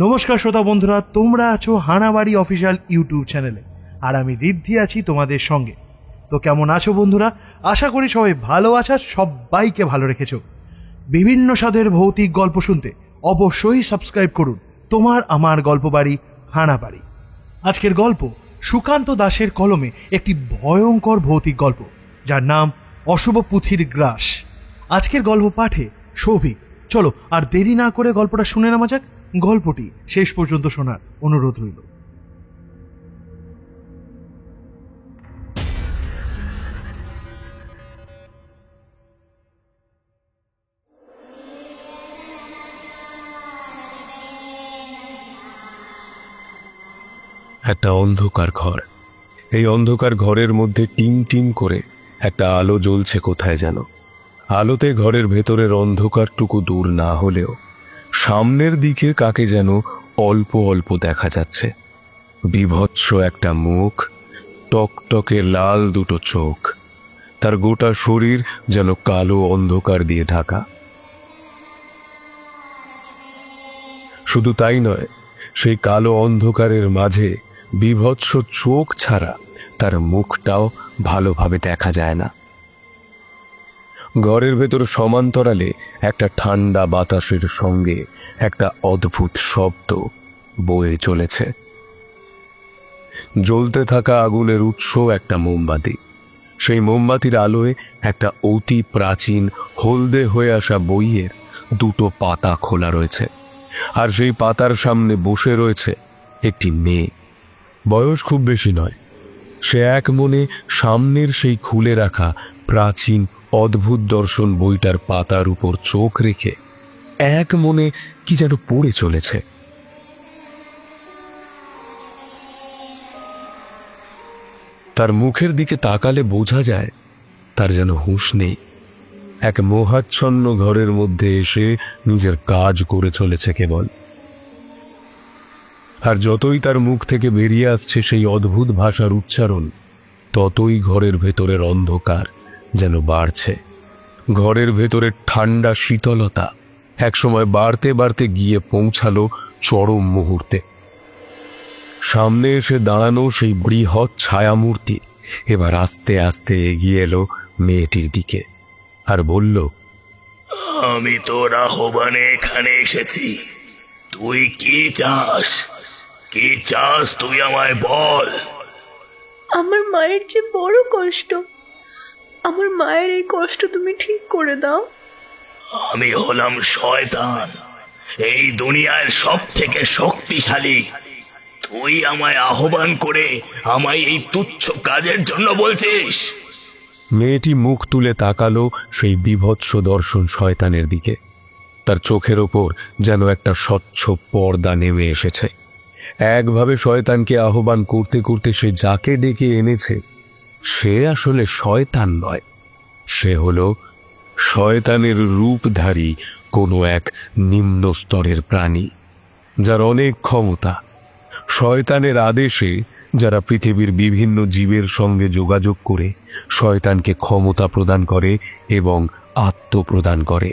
নমস্কার শ্রোতা বন্ধুরা, তোমরা আছো হানাবাড়ি অফিসিয়াল ইউটিউব চ্যানেলে, আর আমি ঋদ্ধি আছি তোমাদের সঙ্গে। তো কেমন আছো বন্ধুরা? আশা করি সবাই ভালো আছো, সবাইকে ভালো রেখেছো। বিভিন্ন স্বাদের ভৌতিক গল্প শুনতে অবশ্যই সাবস্ক্রাইব করুন তোমার আমার গল্প বাড়ি হানাবাড়ি। আজকের গল্প সুকান্ত দাসের কলমে একটি ভয়ঙ্কর ভৌতিক গল্প, যার নাম অশুভ পুঁথির গ্রাস। আজকের গল্প পাঠে সৌভিক। চলো আর দেরি না করে গল্পটা শুনে নেওয়া যাক। গল্পটি শেষ পর্যন্ত শোনার অনুরোধ রইল। একটা অন্ধকার ঘর। এই অন্ধকার ঘরের মধ্যে টিং টিং করে একটা আলো জ্বলছে কোথায় যেন। আলোতে ঘরের ভেতরের অন্ধকারটুকু দূর না হলেও সামনের দিকে কাকে যেন অল্প অল্প দেখা যাচ্ছে। বীভৎস একটা মুখ, টকটকে লাল দুটো চোখ, তার গোটা শরীর যেন কালো অন্ধকার দিয়ে ঢাকা। শুধু তাই নয়, সেই কালো অন্ধকারের মাঝে বীভৎস চোখ ছাড়া তার মুখটাও ভালোভাবে দেখা যায় না। ঘরের ভেতর সমান্তরালে একটা ঠান্ডা বাতাসের সঙ্গে একটা অদ্ভুত শব্দ বয়ে চলেছে। জ্বলতে থাকা আগুনের উৎস একটা মোমবাতি। সেই মোমবাতির আলোয় একটা অতি প্রাচীন হলদে হয়ে আসা বইয়ের দুটো পাতা খোলা রয়েছে, আর সেই পাতার সামনে বসে রয়েছে একটি মেয়ে। বয়স খুব বেশি নয়। সে এক মনে সামনের সেই খুলে রাখা প্রাচীন অদ্ভুত দর্শন বইটার পাতার উপর চোখ রেখে এক মনে কি যেন পড়ে চলেছে। তার মুখের দিকে তাকালে বোঝা যায় তার যেন হুঁশ নেই। এক মোহাচ্ছন্ন ঘরের মধ্যে এসে নিজের কাজ করে চলেছে কেবল। আর যতই তার মুখ থেকে বেরিয়ে আসছে সেই অদ্ভুত ভাষার উচ্চারণ, ততই ঘরের ভেতরের অন্ধকার যেন বাড়ছে। ঘরের ভেতরের ঠান্ডা শীতলতা একসময় বাড়তে বাড়তে গিয়ে পৌঁছালো চরম মুহূর্তে। সামনে এসে দাঁড়ানো সেই বৃহৎ ছায়ামূর্তি এবার আস্তে আস্তে এগিয়ে এলো মেয়েটির দিকে আর বলল, আমি তোর আহ্বানে এখানে এসেছি। তুই কি চাস? কি চাস তুই আমায় বল। আমার মায়ের যে বড় কষ্ট, আমার মায়ের এই কষ্ট তুমি ঠিক করে দাও। আমি হলাম শয়তান, এই দুনিয়ার সব থেকে শক্তিশালী। তুই আমায় আহ্বান করে আমায় এই তুচ্ছ কাজের জন্য বলছিস? মেয়েটি মুখ তুলে তাকালো সেই বীভৎস দর্শন শয়তানের দিকে। তার চোখের ওপর যেন একটা স্বচ্ছ পর্দা নেমে এসেছে। একভাবে শয়তানকে আহ্বান করতে করতে সে যাকে ডেকে এনেছে সে আসলে শয়তান নয়, সে হলো শয়তানের রূপধারী কোনো এক নিম্ন স্তরের প্রাণী, যার অনেক ক্ষমতা। শয়তানের আদেশে যারা পৃথিবীর বিভিন্ন জীবের সঙ্গে যোগাযোগ করে শয়তানকে ক্ষমতা প্রদান করে এবং আত্মপ্রদান করে,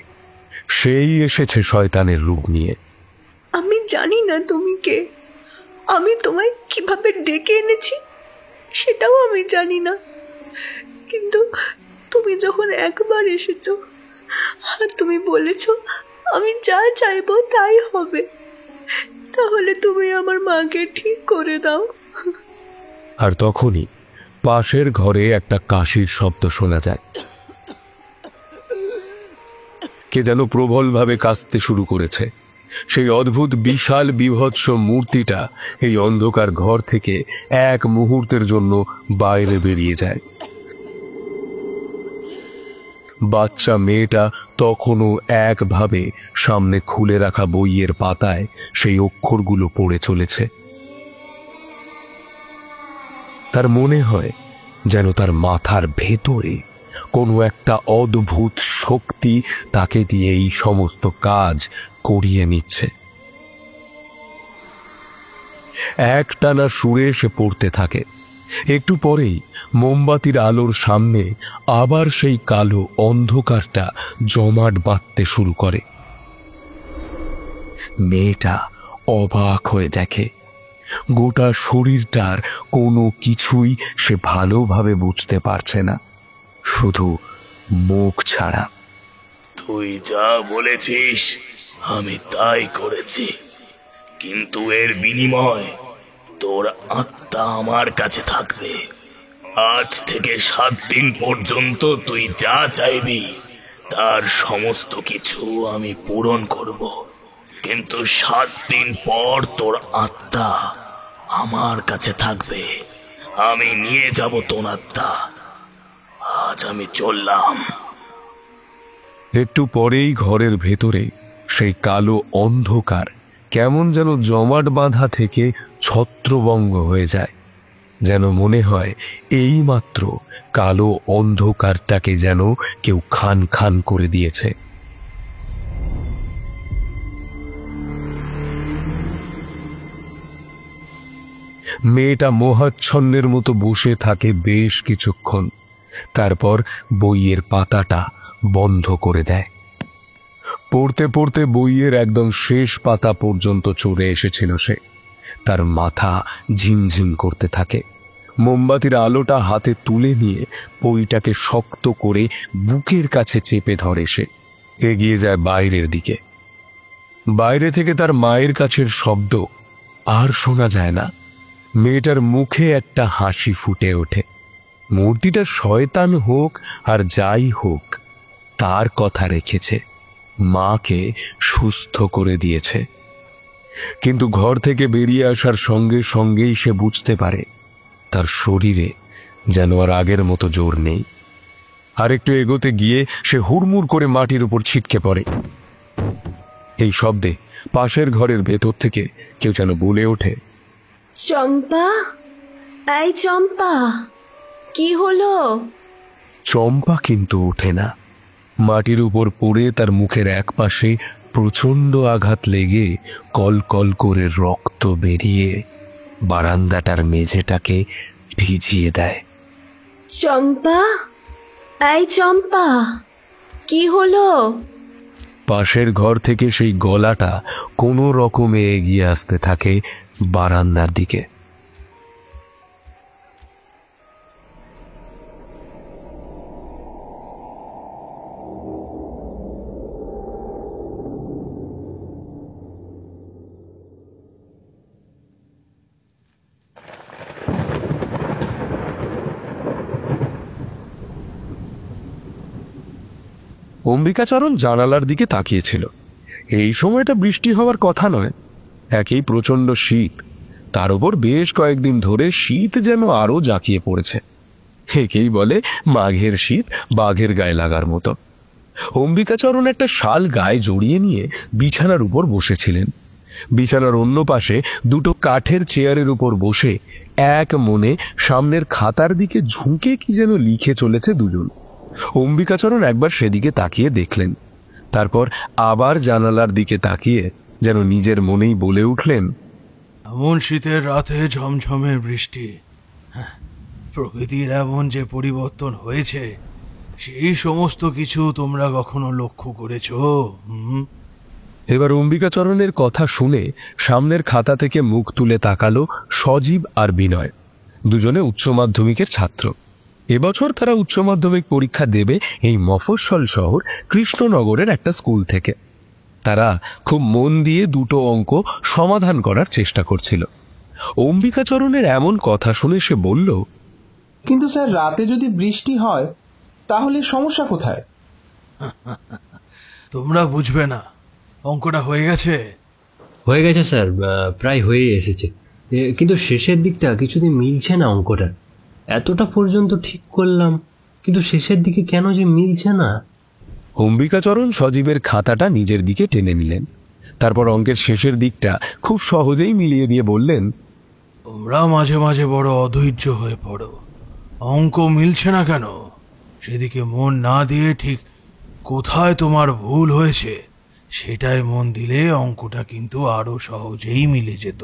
সেই এসেছে শয়তানের রূপ নিয়ে। আমি জানি না তুমি কে, আমি তোমায় কিভাবে ডেকে এনেছি সেটাও আমি জানি না, কিন্তু তুমি যখন একবার এসেছো আর তুমি বলেছ আমি যা চাইবো তাই হবে, তাহলে তুমি আমার মাকে ঠিক করে দাও। আর তখনই পাশের ঘরে একটা কাশির শব্দ শোনা যায়। কে যেন প্রবলভাবে কাশতে শুরু করেছে। সেই অদ্ভুত বিশাল বীভৎস মূর্তিটা এই অন্ধকার ঘর থেকে এক মুহূর্তের জন্য বাইরে বেরিয়ে যায়। বাচ্চা মেয়েটা তখনও একভাবে সামনে খুলে রাখা বইয়ের পাতায় সেই অক্ষরগুলো পড়ে চলেছে। তার মনে হয় যেন তার মাথার ভেতরে কোনো একটা অদ্ভুত শক্তি তাকে দিয়ে এই সমস্ত কাজ করিয়ে নিচ্ছে। একটানা সুরে সে পড়তে থাকে। একটু পরেই মোমবাতির আলোর সামনে আবার সেই কালো অন্ধকারটা জমাট বাঁধতে শুরু করে। মেয়েটা অবাক হয়ে দেখে গোটা শরীরটার কোনো কিছুই সে ভালোভাবে বুঝতে পারছে না, শুধু মুখ ছাড়া। তুই যা বলেছিস আমি তাই করেছি, কিন্তু এর বিনিময় তোর আত্মা আমার কাছে থাকবে। আজ থেকে 7 দিন পর্যন্ত তুই যা চাইবি তার সমস্ত কিছু আমি পূরণ করব, কিন্তু 7 দিন পর তোর আত্মা আমার কাছে থাকবে। আমি নিয়ে যাব তোর আত্মা। আজ আমি চললাম। একটু পরেই ঘরের ভেতরে সেই কালো অন্ধকার কেমন যেন জমাট বাঁধা থেকে ছত্রভঙ্গ হয়ে যায়, যেন মনে হয় এইমাত্র কালো অন্ধকারটাকে যেন কেউ খান খান করে দিয়েছে। মেয়েটা মোহাচ্ছন্নের মতো বসে থাকে বেশ কিছুক্ষণ, তারপর বইয়ের পাতাটা বন্ধ করে দেয়। পড়তে পড়তে বইয়ের একদম শেষ পাতা পর্যন্ত চলে এসেছিল সে। তার মাথা ঝিমঝিম করতে থাকে। মোমবাতির আলোটা হাতে তুলে নিয়ে বইটাকে শক্ত করে বুকের কাছে চেপে ধরে সে এগিয়ে যায় বাইরের দিকে। বাইরে থেকে তার মায়ের কাছের শব্দ আর শোনা যায় না। মেয়েটার মুখে একটা হাসি ফুটে ওঠে। মূর্তিটা শয়তান হোক আর যাই হোক, তার কথা রেখেছে, মাকে সুস্থ করে দিয়েছে। কিন্তু ঘর থেকে বেরিয়ে আসার সঙ্গে সঙ্গেই সে বুঝতে পারে তার শরীরে যেন আর আগের মতো জোর নেই। আর একটু এগোতে গিয়ে সে হুড়মুড় করে মাটির উপর ছিটকে পড়ে। এই শব্দে পাশের ঘরের ভেতর থেকে কেউ যেন বলে ওঠে, চম্পা, এই চম্পা, কি হলো? চম্পা কিন্তু ওঠে না। মাটির উপর পড়ে তার মুখের এক পাশে প্রচণ্ড আঘাত লেগে কল কল করে রক্ত বেরিয়ে বারান্দাটার মেঝেটাকে ভিজিয়ে দেয়। চম্পা, এই চম্পা, কি হলো? পাশের ঘর থেকে সেই গলাটা কোনো রকমে এগিয়ে আসতে থাকে বারান্দার দিকে। অম্বিকাচরণ জানালার দিকে তাকিয়েছিল। এই সময়টা বৃষ্টি হওয়ার কথা নয়, একেই প্রচণ্ড শীত, তার উপর বেশ কয়েকদিন ধরে শীত যেন আরো জাঁকিয়ে পড়েছে। একেই বলে মাঘের শীত বাঘের গায়ে লাগার মতো। অম্বিকাচরণ একটা শাল গায়ে জড়িয়ে নিয়ে বিছানার উপর বসেছিলেন। বিছানার অন্য পাশে দুটো কাঠের চেয়ারের উপর বসে এক মনে সামনের খাতার দিকে ঝুঁকে কি যেন লিখে চলেছে দুজন। অম্বিকাচরণ একবার সেদিকে তাকিয়ে দেখলেন, তারপর আবার জানালার দিকে তাকিয়ে যেন নিজের মনেই বলে উঠলেন, এমন শীতের রাতে ঝমঝমের বৃষ্টি, প্রকৃতির এমন যে পরিবর্তন হয়েছে, সেই সমস্ত কিছু তোমরা কখনো লক্ষ্য করেছো? এবার অম্বিকাচরণের কথা শুনে সামনের খাতা থেকে মুখ তুলে তাকালো সজীব আর বিনয়। দুজনে উচ্চ মাধ্যমিকের ছাত্র। এবছর তারা উচ্চ মাধ্যমিক পরীক্ষা দেবে এই মফস্বল শহর কৃষ্ণনগরের একটা স্কুল থেকে। তারা খুব মন দিয়ে দুটো অঙ্ক সমাধান করার চেষ্টা করছিল। অম্বিকাচরণের এমন কথা শুনে সে বলল, কিন্তু স্যার, রাতে যদি বৃষ্টি হয় তাহলে সমস্যা কোথায়? তোমরা বুঝবে না, অঙ্কটা হয়ে গেছে। হয়ে গেছে স্যার, প্রায় হয়ে এসেছে, কিন্তু শেষের দিকটা কিছুদিন মিলছে না। অঙ্কটা এতটা পর্যন্ত ঠিক করলাম, কিন্তু শেষের দিকে কেন যে মিলছে না। অম্বিকাচরণ সজীবের খাতাটা নিজের দিকে টেনে নিলেন, তারপর অঙ্কের শেষের দিকটা খুব সহজেই মিলিয়ে দিয়ে বললেন, তোমরা মাঝে মাঝে বড় অধৈর্য হয়ে পড়ো। অঙ্ক মিলছে না কেন সেদিকে মন না দিয়ে ঠিক কোথায় তোমার ভুল হয়েছে সেটাই মন দিলে অঙ্কটা কিন্তু আরো সহজেই মিলে যেত।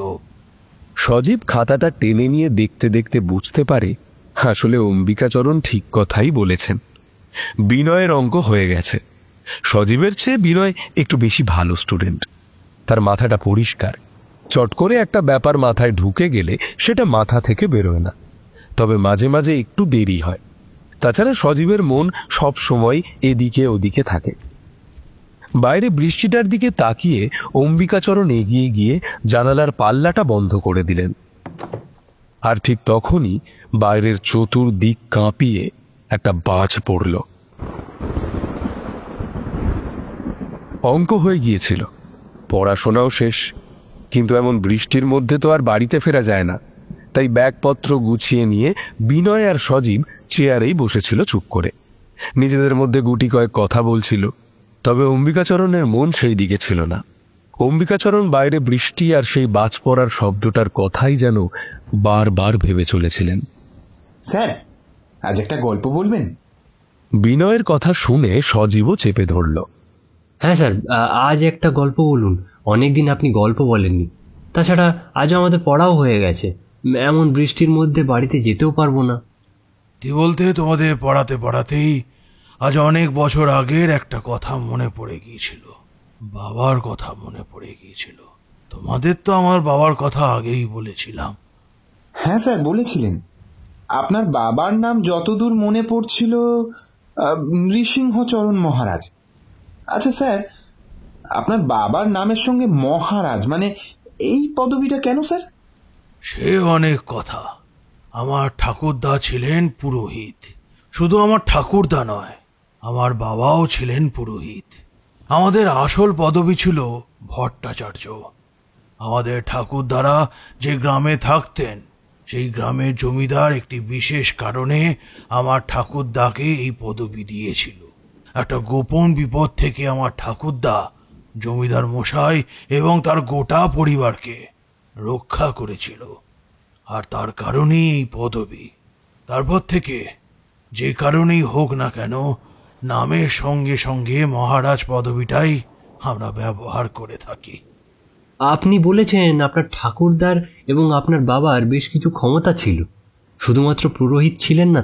সজীব খাতাটা টেনে নিয়ে দেখতে দেখতে বুঝতে পারে আসলে অম্বিকাচরণ ঠিক কথাই বলেছেন। বিনয়ের অঙ্ক হয়ে গেছে। সজীবের চেয়ে বিনয় একটু বেশি ভালো স্টুডেন্ট। তার মাথাটা পরিষ্কার, চট করে একটা ব্যাপার মাথায় ঢুকে গেলে সেটা মাথা থেকে বেরোয় না, তবে মাঝে মাঝে একটু দেরি হয়। তাছাড়া সজীবের মন সব সময় এদিকে ওদিকে থাকে। বাইরে বৃষ্টিটার দিকে তাকিয়ে অম্বিকাচরণ এগিয়ে গিয়ে জানালার পাল্লাটা বন্ধ করে দিলেন। আর ঠিক তখনই বাইরের চতুর্দিক কাঁপিয়ে একটা বাজ পড়ল। অঙ্ক হয়ে গিয়েছিল, পড়াশোনাও শেষ, কিন্তু এমন বৃষ্টির মধ্যে তো আর বাড়িতে ফেরা যায় না। তাই ব্যাগপত্র গুছিয়ে নিয়ে বিনয় আর সজীব চেয়ারেই বসেছিল চুপ করে, নিজেদের মধ্যে গুটি কয়েক কথা বলছিল। তবে অম্বিকাচরণের মন সেই দিকে ছিল না। অম্বিকাচরণ বাইরে বৃষ্টি আর সেই বাজ পড়ার শব্দটার কথাই যেন বারবার ভেবে চলেছিলেন। স্যার, আজ একটা গল্প বলবেন? বিনয়ের কথা শুনে সজীবও চেপে ধরল। হ্যাঁ স্যার, আজ একটা গল্প বলুন। অনেকদিন আপনি গল্প বলেননি। তাছাড়া আজও আমাদের পড়াও হয়ে গেছে। এমন বৃষ্টির মধ্যে বাড়িতে যেতেও পারবো না। কি বলতে, তোমাদের পড়াতে পড়াতেই আজ অনেক বছর আগের একটা কথা মনে পড়ে গিয়েছিল। বাবার কথা মনে পড়ে গিয়েছিল। তোমাদের তো আমার বাবার কথা আগেই বলেছিলাম। হ্যাঁ স্যার, বলেছিলেন। আপনার বাবার নাম যতদূর মনে পড়ছিল নৃসিংহচরণ মহারাজ। আচ্ছা স্যার, আপনার বাবার নামের সঙ্গে মহারাজ মানে এই পদবিটা কেন স্যার? সে অনেক কথা। আমার ঠাকুরদা ছিলেন পুরোহিত। শুধু আমার ঠাকুরদা নয়, আমার বাবাও ছিলেন পুরোহিত। আমাদের আসল পদবি ছিল ভট্টাচার্য। আমাদের ঠাকুরদারা যে গ্রামে থাকতেন, সেই গ্রামের জমিদার একটি বিশেষ কারণে আমার ঠাকুরদাকে এই পদবি দিয়েছিল। একটা গোপন বিপদ থেকে আমার ঠাকুরদা জমিদার মশাই এবং তার গোটা পরিবারকে রক্ষা করেছিল, আর তার কারণেই এই পদবি। তারপর থেকে যে কারণেই হোক না কেন, নামের সঙ্গে সঙ্গে মহারাজ পদবিটাই আমরা ব্যবহার করে থাকি। আপনি বলেছেন আপনার ঠাকুরদার এবং আপনার বাবার বেশ কিছু ক্ষমতা ছিল। শুধুমাত্র পুরোহিত ছিলেন না,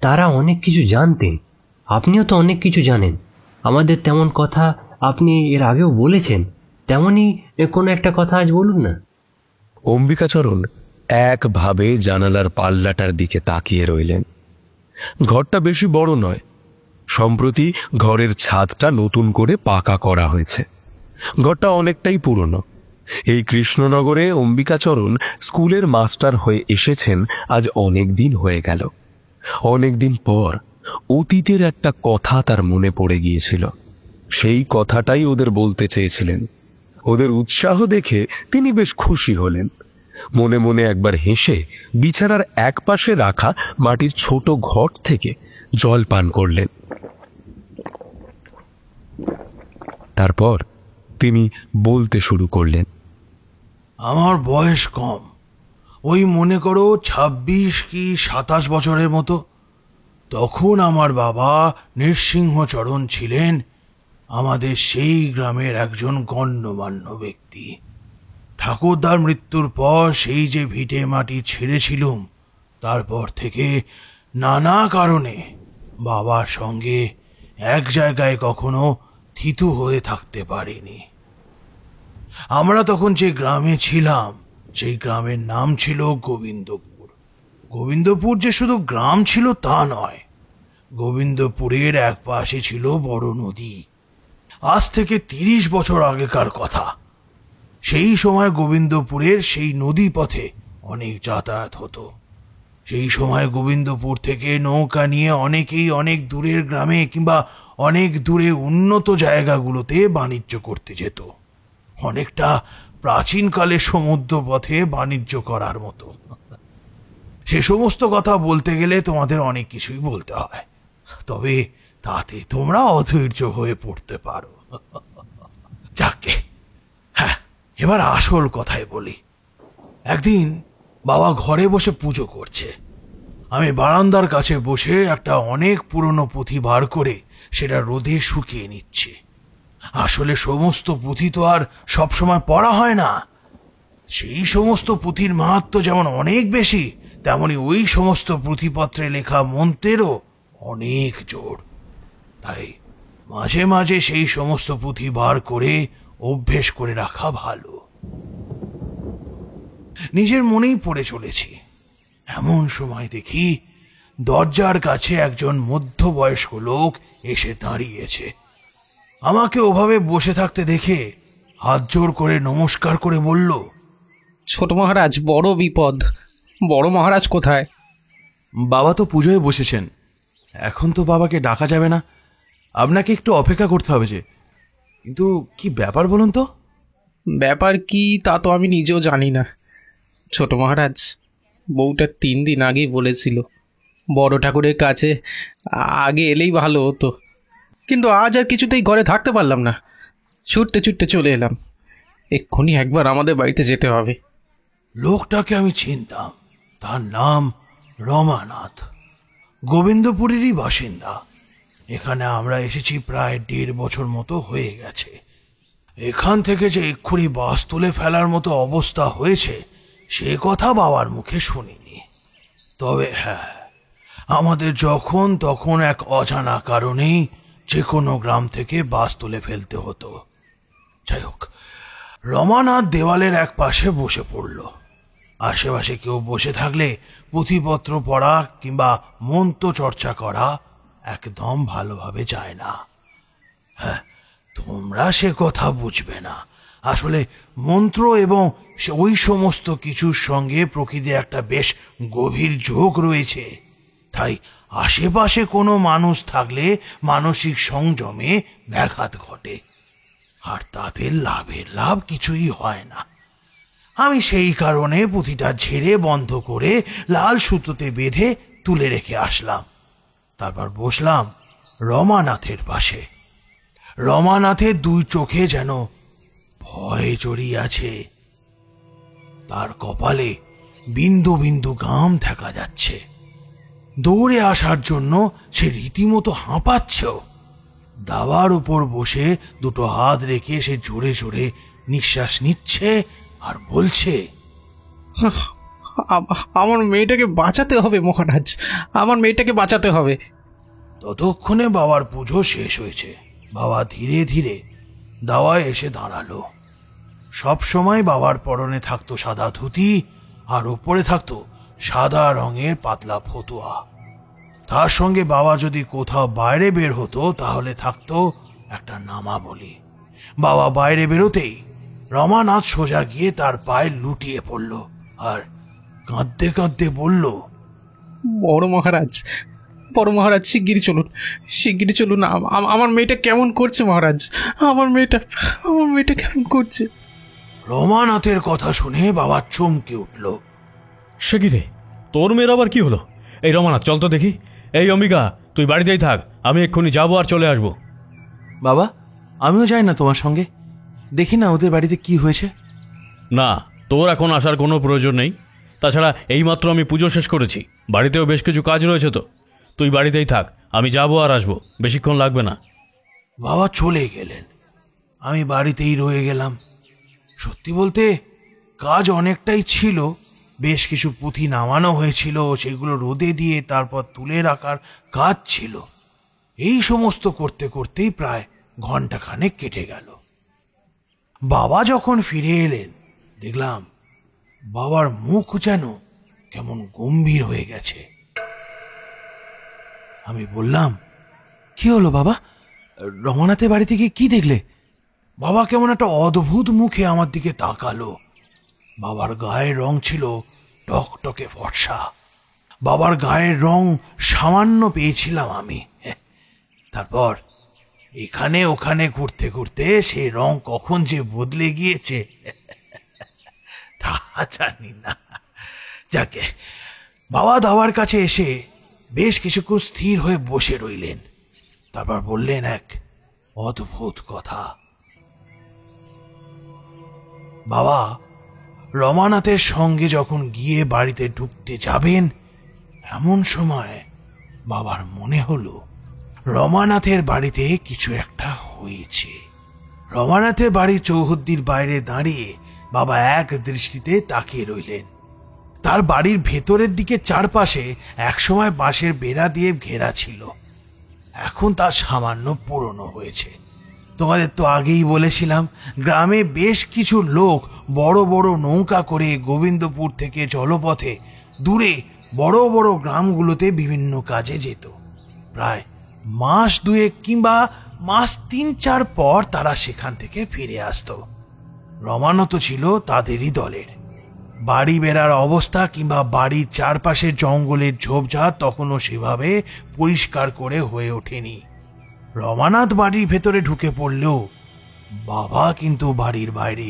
তারা অনেক কিছু জানতেন। আপনিও তো অনেক কিছু জানেন। আমাদের তেমন কথা আপনি এর আগেও বলেছেন। তেমনই কোনো একটা কথা আজ বলুন না। অম্বিকাচরণ একভাবে জানালার পাল্লাটার দিকে তাকিয়ে রইলেন। ঘরটা বেশি বড় নয়। সম্প্রতি ঘরের ছাদটা নতুন করে পাকা করা হয়েছে। ঘরটা অনেকটাই পুরনো। এই কৃষ্ণনগরে অম্বিকাচরণ স্কুলের মাস্টার হয়ে এসেছেন আজ অনেক দিন হয়ে গেল। অনেক দিন পর অতীতের একটা কথা তার মনে পড়ে গিয়েছিল। সেই কথাটাই ওদের বলতে চেয়েছিলেন। ওদের উৎসাহ দেখে তিনি বেশ খুশি হলেন। মনে মনে একবার হেসে বিছানার একপাশে রাখা মাটির ছোট ঘট থেকে জল পান করলেন। তারপর তিনি বলতে শুরু করলেন। আমার বয়স কম, ওই মনে করো 26 কি 27 বছরের মতো। তখন আমার বাবা নৃসিংহচরণ ছিলেন আমাদের সেই গ্রামের একজন গণ্যমান্য ব্যক্তি। ঠাকুরদার মৃত্যুর পর সেই যে ভিটে মাটি ছেড়েছিলুম, তারপর থেকে নানা কারণে বাবার সঙ্গে এক জায়গায় কখনো থিতু হয়ে থাকতে পারিনি। আমরা তখন যে গ্রামে ছিলাম, সেই গ্রামের নাম ছিল গোবিন্দপুর। গোবিন্দপুর যে শুধু গ্রাম ছিল তা নয়, গোবিন্দপুরের এক পাশে ছিল বড় নদী। আজ থেকে 30 বছর আগেকার কথা। সেই সময় গোবিন্দপুরের সেই নদী পথে অনেক যাতায়াত হতো। সেই সময় গোবিন্দপুর থেকে নৌকা নিয়ে অনেকেই অনেক দূরের গ্রামে কিংবা অনেক দূরে উন্নত জায়গাগুলোতে বাণিজ্য করতে যেত। অনেকটা প্রাচীনকালে সমুদ্র পথে বাণিজ্য করার মতো। সে সমস্ত কথা বলতে গেলে তোমাদের অনেক কিছুই বলতে হয়, তবে তাতে তোমরা অধৈর্য হয়ে পড়তে পারো। যাকে, হ্যাঁ, এবার আসল কথায় বলি। একদিন বাবা ঘরে বসে পুজো করছে। আমি বারান্দার কাছে বসে একটা অনেক পুরনো পুঁথি বার করে সেটা রোদে শুকিয়ে নিচ্ছি। আসলে সমস্ত পুঁথি তো আর সবসময় পড়া হয় না। সেই সমস্ত পুঁথির মাহাত্ম্য যেমন অনেক বেশি, তেমনি ওই সমস্ত পুঁথিপত্রে লেখা মন্ত্রেরও অনেক জোর। তাই মাঝে মাঝে সেই সমস্ত পুঁথি বার করে অভ্যেস করে রাখা ভালো। নিজের মনেই পড়ে চলেছি। এমন সময় দেখি দরজার কাছে একজন মধ্যবয়স্ক লোক এসে দাঁড়িয়েছে। আমাকে ওভাবে বসে থাকতে দেখে হাত জোর করে নমস্কার করে বলল, ছোট মহারাজ, বড় বিপদ। বড় মহারাজ কোথায়? বাবা তো পুজোয় বসেছেন, এখন তো বাবাকে ডাকা যাবে না, আপনাকে একটু অপেক্ষা করতে হবে যে। কিন্তু কি ব্যাপার বলুন তো? ব্যাপার কি তা তো আমি নিজেও জানি না। ছোট মহারাজ, বউটা 3 দিন আগেই বলেছিল বড় ঠাকুরের কাছে আগে এলেই ভালো হতো, কিন্তু আজ আর কিছুতেই ঘরে থাকতে পারলাম না। ছুটতে ছুটতে চলে এলাম। এক্ষুনি একবার আমাদের বাড়িতে যেতে হবে। লোকটাকে আমি চিনতাম, তার নাম রমানাথ, গোবিন্দপুরেরই বাসিন্দা। এখানে আমরা এসেছি প্রায় 1.5 বছর মতো হয়ে গেছে। এখান থেকে যে এক্ষুনি বাস তুলে ফেলার মতো অবস্থা হয়েছে সে কথা বাবার মুখে শুনিনি। তবে হ্যাঁ, আমাদের যখন তখন এক অজানা কারণেই যে কোনো গ্রাম থেকে বাস তুলে ফেলতে হতো। যাই হোক, রমানাথ দেওয়ালের এক পাশে বসে পড়ল। আশেপাশে কেউ বসে থাকলে পুঁথিপত্র পড়া কিংবা মন্ত্র চর্চা করা একদম ভালোভাবে যায় না। হ্যাঁ, তোমরা সে কথা বুঝবে না। আসলে মন্ত্র এবং ওই সমস্ত কিছুর সঙ্গে প্রকৃতির একটা বেশ গভীর যোগ রয়েছে। তাই আশেপাশে কোনো মানুষ থাকলে মানসিক সংযমে ব্যাঘাত ঘটে, আর তাদের লাভের লাভ কিছুই হয় না। আমি সেই কারণে পুঁথিটা ঝেড়ে বন্ধ করে লাল সুতোতে বেঁধে তুলে রেখে আসলাম। তারপর বসলাম রমানাথের পাশে। রমানাথের 2 চোখে যেন ভয় জড়িয়ে আছে। তার কপালে বিন্দু বিন্দু ঘাম দেখা যাচ্ছে। দৌড়ে আসার জন্য সে রীতিমতো হাঁপাচ্ছেও। দাবার উপর বসে 2 হাত রেখে সে জোরে জোরে নিঃশ্বাস নিচ্ছে আর বলছে, আমার মেয়েটাকে বাঁচাতে হবে মহারাজ, আমার মেয়েটাকে বাঁচাতে হবে। ততক্ষণে বাবার পুজো শেষ হয়েছে। বাবা ধীরে ধীরে দাওয়ায় এসে দাঁড়ালো। সব সময় বাবার পরনে থাকতো সাদা ধুতি, আর ওপরে থাকতো সাদা রঙের পাতলা ফতুয়া। তার সঙ্গে বাবা যদি কোথাও বাইরে বের হতো তাহলে থাকতো একটা নামাবলী। বাবা বাইরে বেরোতেই রমানাথ সোজা গিয়ে তার পায়ে লুটিয়ে পড়ল আর কাঁদতে কাঁদতে বলল, বড় মহারাজ, বড় মহারাজ, শিগগিরই চলুন, শিগগিরই চলুন। আমার মেয়েটা কেমন করছে মহারাজ, আমার মেয়েটা কেমন করছে। রমানাথের কথা শুনে বাবা চমকে উঠল। সে কি রে, তোর মেয়ের আবার কি হলো? এই রমানাথ, চল তো দেখি। এই অম্বিকা, তুই বাড়িতেই থাক, আমি এক্ষুনি যাবো আর চলে আসবো। বাবা, আমিও যাই না তোমার সঙ্গে, দেখি না ওদের বাড়িতে কি হয়েছে। না, তোর এখন আসার কোনো প্রয়োজন নেই। তাছাড়া এইমাত্র আমি পুজো শেষ করেছি, বাড়িতেও বেশ কিছু কাজ রয়েছে। তো তুই বাড়িতেই থাক, আমি যাবো আর আসবো, বেশিক্ষণ লাগবে না। বাবা চলে গেলেন, আমি বাড়িতেই রয়ে গেলাম। সত্যি বলতে কাজ অনেকটাই ছিল। বেশ কিছু পুঁথি নামানো হয়েছিল, সেগুলো রোদে দিয়ে তারপর তুলে রাখার কাজ ছিল। এই সমস্ত করতে করতেই প্রায় ঘন্টাখানেক কেটে গেল। বাবা যখন ফিরে এলেন দেখলাম বাবার মুখ যেন কেমন গম্ভীর হয়ে গেছে। আমি বললাম, কি হলো বাবা, রমানাথের বাড়িতে গিয়ে কি দেখলে? বাবা কেমন একটা অদ্ভুত মুখে আমার দিকে তাকালো। বাবার গায়ের রং ছিল টকটকে ফর্সা। বাবার গায়ের রং সামান্য পেয়েছিলাম আমি। তারপর এখানে ওখানে ঘুরতে ঘুরতে সেই রং কখন যে বদলে গিয়েছে তা জানি না। যাকে, বাবা দাবার কাছে এসে বেশ কিছুক্ষণ স্থির হয়ে বসে রইলেন। তারপর বললেন এক অদ্ভুত কথা। বাবা রমানাথের সঙ্গে যখন গিয়ে বাড়িতে ঢুকতে যাবেন, এমন সময় বাবার মনে হলো রমানাথের বাড়িতে কিছু একটা হয়েছে। রমানাথের বাড়ির চৌহদ্দির বাইরে দাঁড়িয়ে বাবা এক দৃষ্টিতে তাকিয়ে রইলেন। তার বাড়ির ভেতরের দিকে চারপাশে একসময় বাঁশের বেড়া দিয়ে ঘেরা ছিল, এখন তা সামান্য পুরনো হয়েছে। তোমাদের তো আগেই বলেছিলাম, গ্রামে বেশ কিছু লোক বড় বড় নৌকা করে গোবিন্দপুর থেকে জলপথে দূরে বড় বড় গ্রামগুলোতে বিভিন্ন কাজে যেত। প্রায় মাস 2 কিংবা মাস 3-4 পর তারা সেখান থেকে ফিরে আসতো। রমানো তো ছিল তাদেরই দলের। বাড়ি বেড়ার অবস্থা কিংবা বাড়ির চারপাশের জঙ্গলের ঝোপঝাড় তখনও সেভাবে পরিষ্কার করে হয়ে ওঠেনি। রমানাথ বাড়ির ভেতরে ঢুকে পড়লেও বাবা কিন্তু বাড়ির বাইরে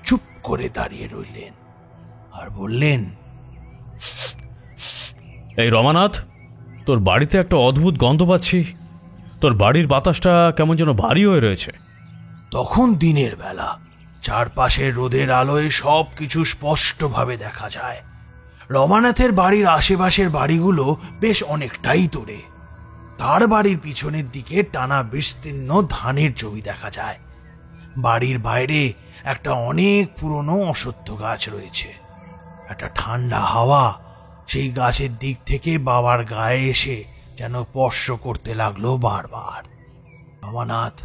চুপ করে দাঁড়িয়ে রইলেন আর বললেন, এই রমানাথ, তোর বাড়িতে একটা অদ্ভুত গন্ধ পাচ্ছি। তোর বাড়ির বাতাসটা কেমন যেন ভারী হয়ে রয়েছে। তখন দিনের বেলা, চারপাশের রোদের আলোয় সব কিছু স্পষ্টভাবে দেখা যায়। রমানাথের বাড়ির আশেপাশের বাড়িগুলো বেশ অনেকটাই দূরে। তার বাড়ির পিছনের দিকে টানা বিস্তীর্ণ ধানের জমি দেখা যায়। বাড়ির বাইরে একটা অনেক পুরনো অশ্বত্থ গাছ রয়েছে। একটা ঠান্ডা হাওয়া সেই গাছের দিক থেকে বাবার গায়ে এসে যেন স্পর্শ করতে লাগলো বারবার। রমানাথ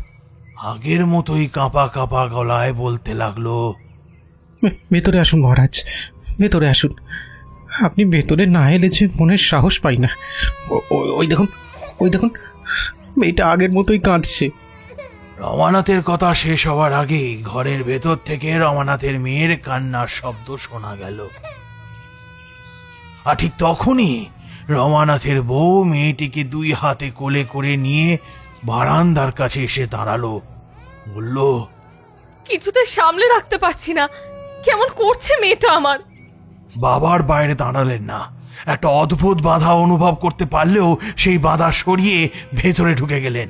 আগের মতোই কাঁপা কাঁপা গলায় বলতে লাগলো, ভেতরে আসুন মহারাজ, ভেতরে আসুন। আপনি ভেতরে না এলে যে মনের সাহস পাই না। ওই দেখুন, ওই দেখুন, মেয়েটা আগের মতোই কাঁদছে। রমানাথের কথা শেষ হওয়ার আগেই ঘরের ভেতর থেকে রমানাথের মেয়ের কান্নার শব্দ শোনা গেল। আর ঠিক তখনই রমানাথের বউ মেয়েটিকে 2 হাতে কোলে করে নিয়ে বারান্দার কাছে এসে দাঁড়ালো। বলল, কিছুতে সামলে রাখতে পারছি না, কেমন করছে মেয়েটা আমার। বাবার বাইরে দাঁড়ালেন না। একটা অদ্ভুত বাধা অনুভব করতে পারলেও সেই বাধা সরিয়ে ভেতরে ঢুকে গেলেন।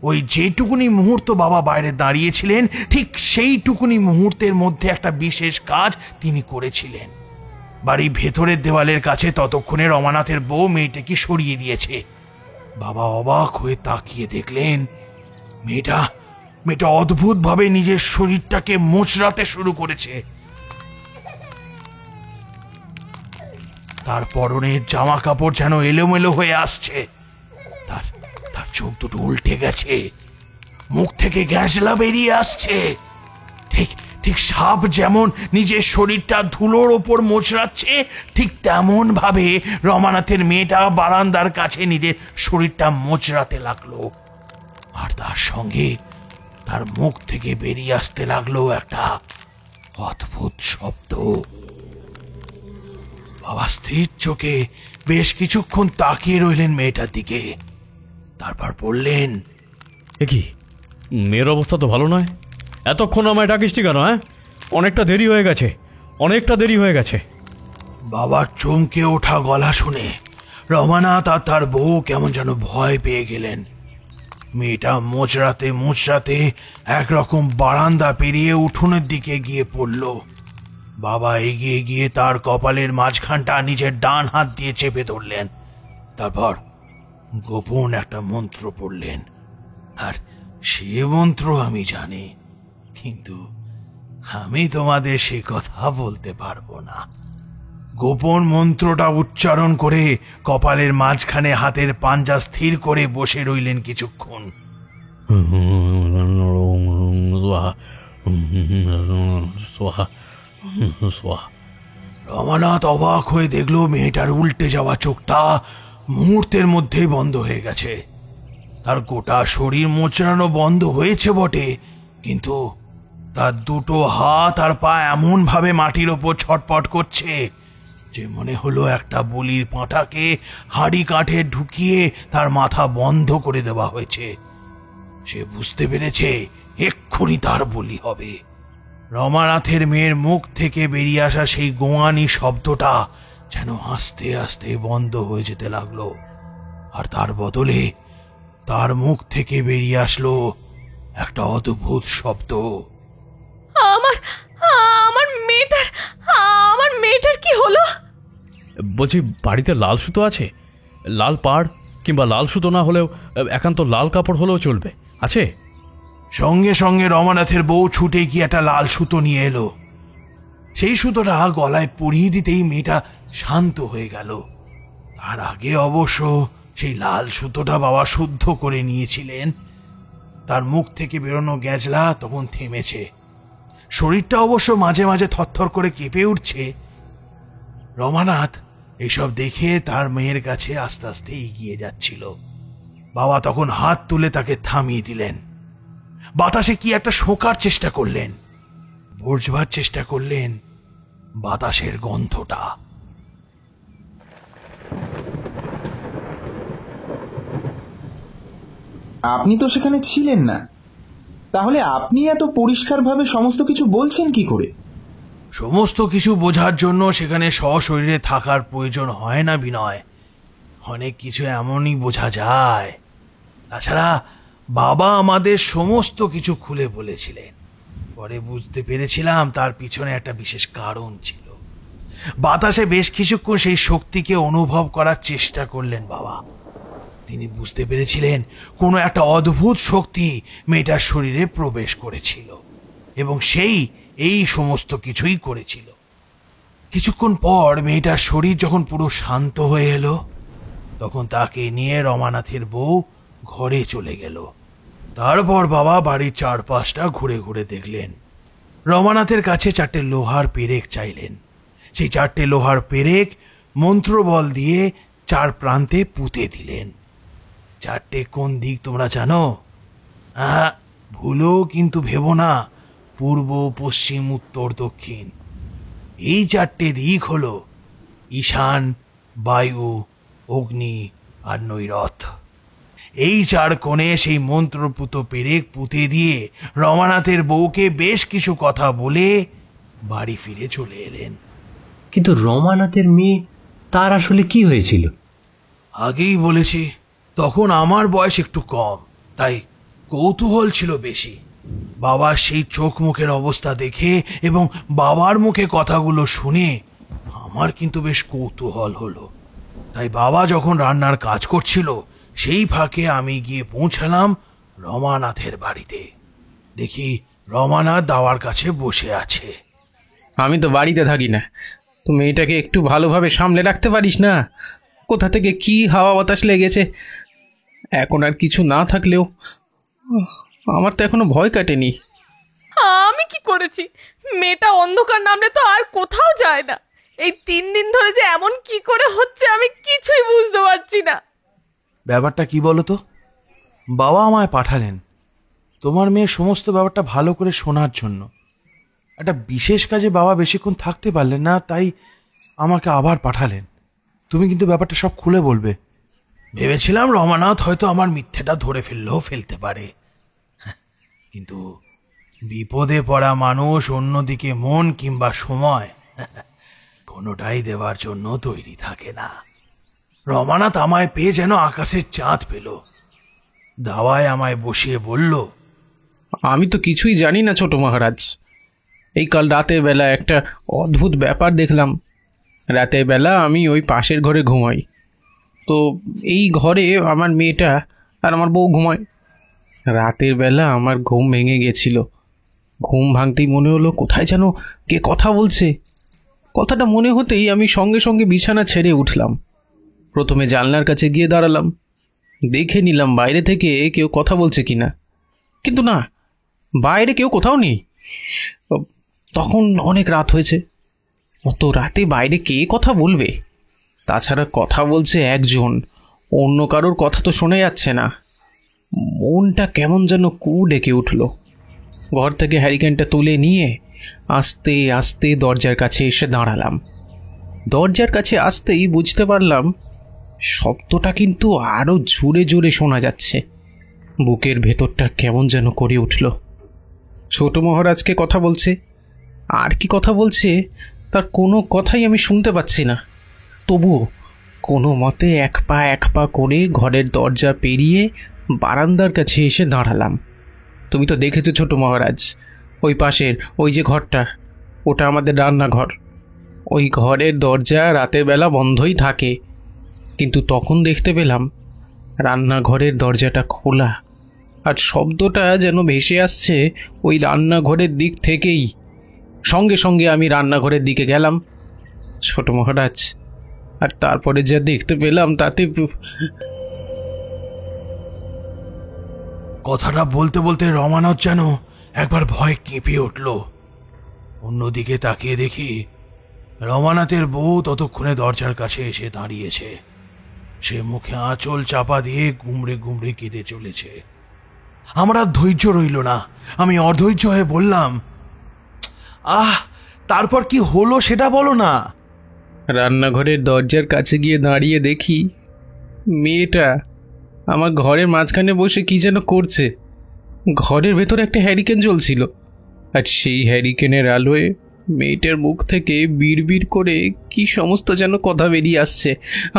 ওই যেটুকুনি মুহূর্ত বাবা বাইরে দাঁড়িয়েছিলেন, ঠিক সেইটুকুনি মুহূর্তের মধ্যে একটা বিশেষ কাজ তিনি করেছিলেন। বাড়ি ভেতরের দেওয়ালের কাছে ততক্ষণে রমানাথের বউ মেয়েটাকে সরিয়ে দিয়েছে। বাবা অবাক হয়ে তাকিয়ে দেখলেন মেয়েটা অদ্ভুতভাবে নিজের শরীরটাকে মোচড়াতে শুরু করেছে। তার পরনের জামা কাপড় যেন এলোমেলো হয়ে আসছে। তার চোখ দুটো উল্টে গেছে, মুখ থেকে গ্যাসলা বেরিয়ে আসছে। ঠিক সাপ যেমন নিজের শরীরটা ধুলোর ওপর মোচড়াচ্ছে, ঠিক তেমন ভাবে রমানাথের মেয়েটা বারান্দার কাছে নিজের শরীরটা মোচড়াতে লাগলো। আর তার সঙ্গে তার মুখ থেকে বেরিয়ে আসতে লাগলো একটা অদ্ভুত শব্দ। বাবা স্থির চোখে বেশ কিছুক্ষণ তাকিয়ে রইলেন মেয়েটার দিকে। তারপর বললেন, এ কি, মেয়ের অবস্থা তো ভালো নয়। এতক্ষণ আমায় ডাকিসটি কেন? অনেকটা দেরি হয়ে গেছে, অনেকটা দেরি হয়ে গেছে। বাবার চমকে ওঠা গলা শুনে রমানাথ আর তার বউ কেমন যেন ভয় পেয়ে গেলেন। মেয়েটা মোচড়াতে মোচড়াতে একরকম বারান্দা পেরিয়ে উঠোনের দিকে গিয়ে পড়ল। বাবা এগিয়ে গিয়ে তার কপালের মাঝখানটা নিজের ডান হাত দিয়ে চেপে ধরলেন। তারপর গোপন একটা মন্ত্র পড়লেন। আর সে মন্ত্র আমি জানি, কিন্তু আমি তোমাদের সে কথা বলতে পারবো না। গোপন মন্ত্রটা উচ্চারণ করে কপালের মাঝখানে হাতের পাঞ্জা স্থির করে বসে রইলেন কিছুক্ষণ। রমানাথ অবাক হয়ে দেখল মেয়েটার উল্টে যাওয়া চোখটা মুহূর্তের মধ্যেই বন্ধ হয়ে গেছে। তার গোটা শরীর মোচড়ানো বন্ধ হয়েছে বটে, কিন্তু তার 2 হাত আর পা এমন ভাবে মাটির ওপর ছটপট করছে যে মনে হলো একটা বলির পাঁঠাকে হাঁড়ি কাঠে ঢুকিয়ে তার মাথা বন্ধ করে দেওয়া হয়েছে। সে বুঝতে পেরেছে এক্ষুনি তার বলি হবে। রমানাথের মেয়ের মুখ থেকে বেরিয়ে আসা সেই গোয়ানি শব্দটা যেন আস্তে আস্তে বন্ধ হয়ে যেতে লাগলো। আর তার বদলে তার মুখ থেকে বেরিয়ে আসলো একটা অদ্ভুত শব্দ। আমার মেয়েটার কি হলো? বলছি, বাড়িতে লাল সুতো আছে? লাল পাড় কিংবা লাল সুতো না হলেও একান্ত লাল কাপড় হলেও চলবে, আছে? সঙ্গে সঙ্গে রমানাথের বউ ছুটে গিয়ে একটা লাল সুতো নিয়ে এলো। সেই সুতোটা গলায় পরিয়ে দিতেই মেয়েটা শান্ত হয়ে গেল। তার আগে অবশ্য সেই লাল সুতোটা বাবা শুদ্ধ করে নিয়েছিলেন। তার মুখ থেকে বেরোনো গ্যাজলা তখন থেমেছে। শরীরটা অবশ্য মাঝে মাঝে থরথর করে কেঁপে উঠছে। রমানাথ এসব দেখে তার মেয়ের কাছে আস্তে আস্তে এগিয়ে যাচ্ছিল। বাবা তখন হাত তুলে তাকে থামিয়ে দিলেন। বাতাসে কি একটা শোকার চেষ্টা করলেন, বোঝবার চেষ্টা করলেন বাতাসের গন্ধটা। আপনি তো সেখানে ছিলেন না, তাহলে আপনি এত পরিষ্কারভাবে সমস্ত কিছু বলছেন কি করে? সমস্ত কিছু বোঝার জন্য সেখানে সশরীরে থাকার প্রয়োজন হয় না বিনয়। অনেক কিছু এমনই বোঝা যায়। তাছাড়া বাবা আমাদের সমস্ত কিছু খুলে বলেছিলেন। পরে বুঝতে পেরেছিলাম তার পিছনে একটা বিশেষ কারণ ছিল। বাতাসে বেশ কিছুক্ষণ সেই শক্তিকে অনুভব করার চেষ্টা করলেন বাবা। তিনি বুঝতে পেরেছিলেন কোনো একটা অদ্ভুত শক্তি মেয়েটার শরীরে প্রবেশ করেছিল এবং সেই এই সমস্ত কিছুই করেছিল। কিছুক্ষণ পর মেয়েটার শরীর যখন পুরো শান্ত হয়ে এলো, তখন তাকে নিয়ে রমানাথের বউ ঘরে চলে গেল। তারপর বাবা বাড়ির চারপাশটা ঘুরে ঘুরে দেখলেন। রমানাথের কাছে 4টে লোহার পেরেক চাইলেন। সেই 4টে লোহার পেরেক মন্ত্রবল দিয়ে 4 প্রান্তে পুঁতে দিলেন। 4টে কোন দিক তোমরা জানো? ভুলো কিন্তু ভেবো না, পূর্ব, পশ্চিম, উত্তর, দক্ষিণ। এই 4টে দিক হলো ঈশান, বায়ু, অগ্নি আর নৈরথ। এই 4 কোণে সেই মন্ত্রপুত পেরেক পুঁতে দিয়ে রমানাথের বউকে বেশ কিছু কথা বলে বাড়ি ফিরে চলে এলেন। কিন্তু রমানাথের মেয়ে, তার আসলে কি হয়েছিল? আগেই বলেছি, তখন আমার বয়স একটু কম, তাই কৌতূহল ছিল বেশি। বাবার সেই চোখ মুখের অবস্থা দেখে এবং বাবার মুখে কথাগুলো শুনে আমার কিন্তু বেশ কৌতূহল হলো। তাই বাবা যখন রান্নার কাজ করছিল, সেই ফাঁকে আমি গিয়ে পৌঁছালাম রমানাথের বাড়িতে। দেখি রমানাথ দাওয়ার কাছে বসে আছে। আমি তো বাড়িতে থাকি না, তো মেয়েটাকে একটু ভালোভাবে সামলে রাখতে পারিস না? কোথা থেকে কি হাওয়া বাতাস লেগেছে। এখন আর কিছু না থাকলেও আমার তো এখনো ভয় কাটেনি। আমি কি করেছি? মেয়েটা অন্ধকার নামলে তো আর কোথাও যায় না। এই 3 দিন ধরে যে এমন কি করে হচ্ছে আমি কিছুই বুঝতে পারছি না। ব্যাপারটা কি বলো তো? বাবা আমায় পাঠালেন তোমার মেয়ের সমস্ত ব্যাপারটা ভালো করে শোনার জন্য। একটা বিশেষ কাজে বাবা বেশিক্ষণ থাকতে পারলেন না, তাই আমাকে আবার পাঠালেন। তুমি কিন্তু ব্যাপারটা সব খুলে বলবে। ভেবেছিলাম রমানাথ হয়তো আমার মিথ্যেটা ধরে ফেলতে পারে, কিন্তু বিপদে পড়া মানুষ অন্যদিকে মন কিংবা সময় কোনোটাই দেওয়ার জন্য তৈরি থাকে না। রমানাথ আমায় পেয়ে যেন আকাশের চাঁদ পেল। দাওয়ায় আমায় বসিয়ে বলল, আমি তো কিছুই জানি না ছোট মহারাজ। এই কাল রাতের বেলা একটা অদ্ভুত ব্যাপার দেখলাম। রাতের বেলা আমি ওই পাশের ঘরে ঘুমাই, তো এই ঘরে আমার মেয়েটা আর আমার বউ ঘুমায়। রাতের বেলা আমার ঘুম ভেঙে গেছিল। ঘুম ভাঙতেই মনে হলো কোথায় যেন কে কথা বলছে। কথাটা মনে হতেই আমি সঙ্গে সঙ্গে বিছানা ছেড়ে উঠলাম। প্রথমে জানলার কাছে গিয়ে দাঁড়ালাম, দেখে নিলাম বাইরে থেকে কেউ কথা বলছে কিনা, কিন্তু না, বাইরে কেউ কোথাও নেই। তখন অনেক রাত হয়েছে, অত রাতে বাইরে কে কথা বলবে? তাছাড়া কথা বলছে একজন, অন্য কারোর কথা তো শোনা যাচ্ছে না। মনটা কেমন যেন কু ডেকে উঠল। ঘর থেকে হ্যারিকেনটা তুলে নিয়ে আস্তে আস্তে দরজার কাছে এসে দাঁড়ালাম। দরজার কাছে আসতেই বুঝতে পারলাম শব্দটা কিন্তু আরও জোরে জোরে শোনা যাচ্ছে। বুকের ভেতরটা কেমন যেন করে উঠল। ছোট মহারাজকে কথা বলছে, আর কি কথা বলছে তার কোনো কথাই আমি শুনতে পাচ্ছি না। তবুও কোনো মতে এক পা করে ঘরের দরজা পেরিয়ে বারান্দার কাছে এসে দাঁড়ালাম। তুমি তো দেখেছো ছোট মহারাজ, ওই পাশের ওই যে ঘরটা, ওটা আমাদের রান্নাঘর। ওই ঘরের দরজা রাতের বেলা বন্ধই থাকে, কিন্তু তখন দেখতে পেলাম রান্নাঘরের দরজাটা খোলা, আর শব্দটা যেন ভেসে আসছে ওই রান্নাঘরের দিক থেকেই। সঙ্গে সঙ্গে আমি রান্নাঘরের দিকে গেলাম ছোট মহারাজ, আর তারপরে যা দেখতে পেলাম তাতে কথাটা বলতে বলতে রমানাথ যেন একবার ভয় কেঁপে উঠল। অন্যদিকে তাকিয়ে দেখি রমানাথের বউ ততক্ষণে দরজার কাছে এসে দাঁড়িয়েছে। সে মুখে আঁচল চাপা দিয়ে গুমড়ে গুমড়ে কেঁদে চলেছে। আমার আর ধৈর্য রইল না, আমি অধৈর্য হয়ে বললাম, আহ, তারপর কি হলো সেটা বলো না। রান্নাঘরের দরজার কাছে গিয়ে দাঁড়িয়ে দেখি মেয়েটা আমার ঘরের মাঝখানে বসে কি যেন করছে। ঘরের ভেতরে একটা হ্যারিকেন জ্বলছিল, আর সেই হ্যারিকেনের আলোয় মেয়েটার মুখ থেকে বিড়বিড় করে কি সমস্ত যেন কথা বেরিয়ে আসছে।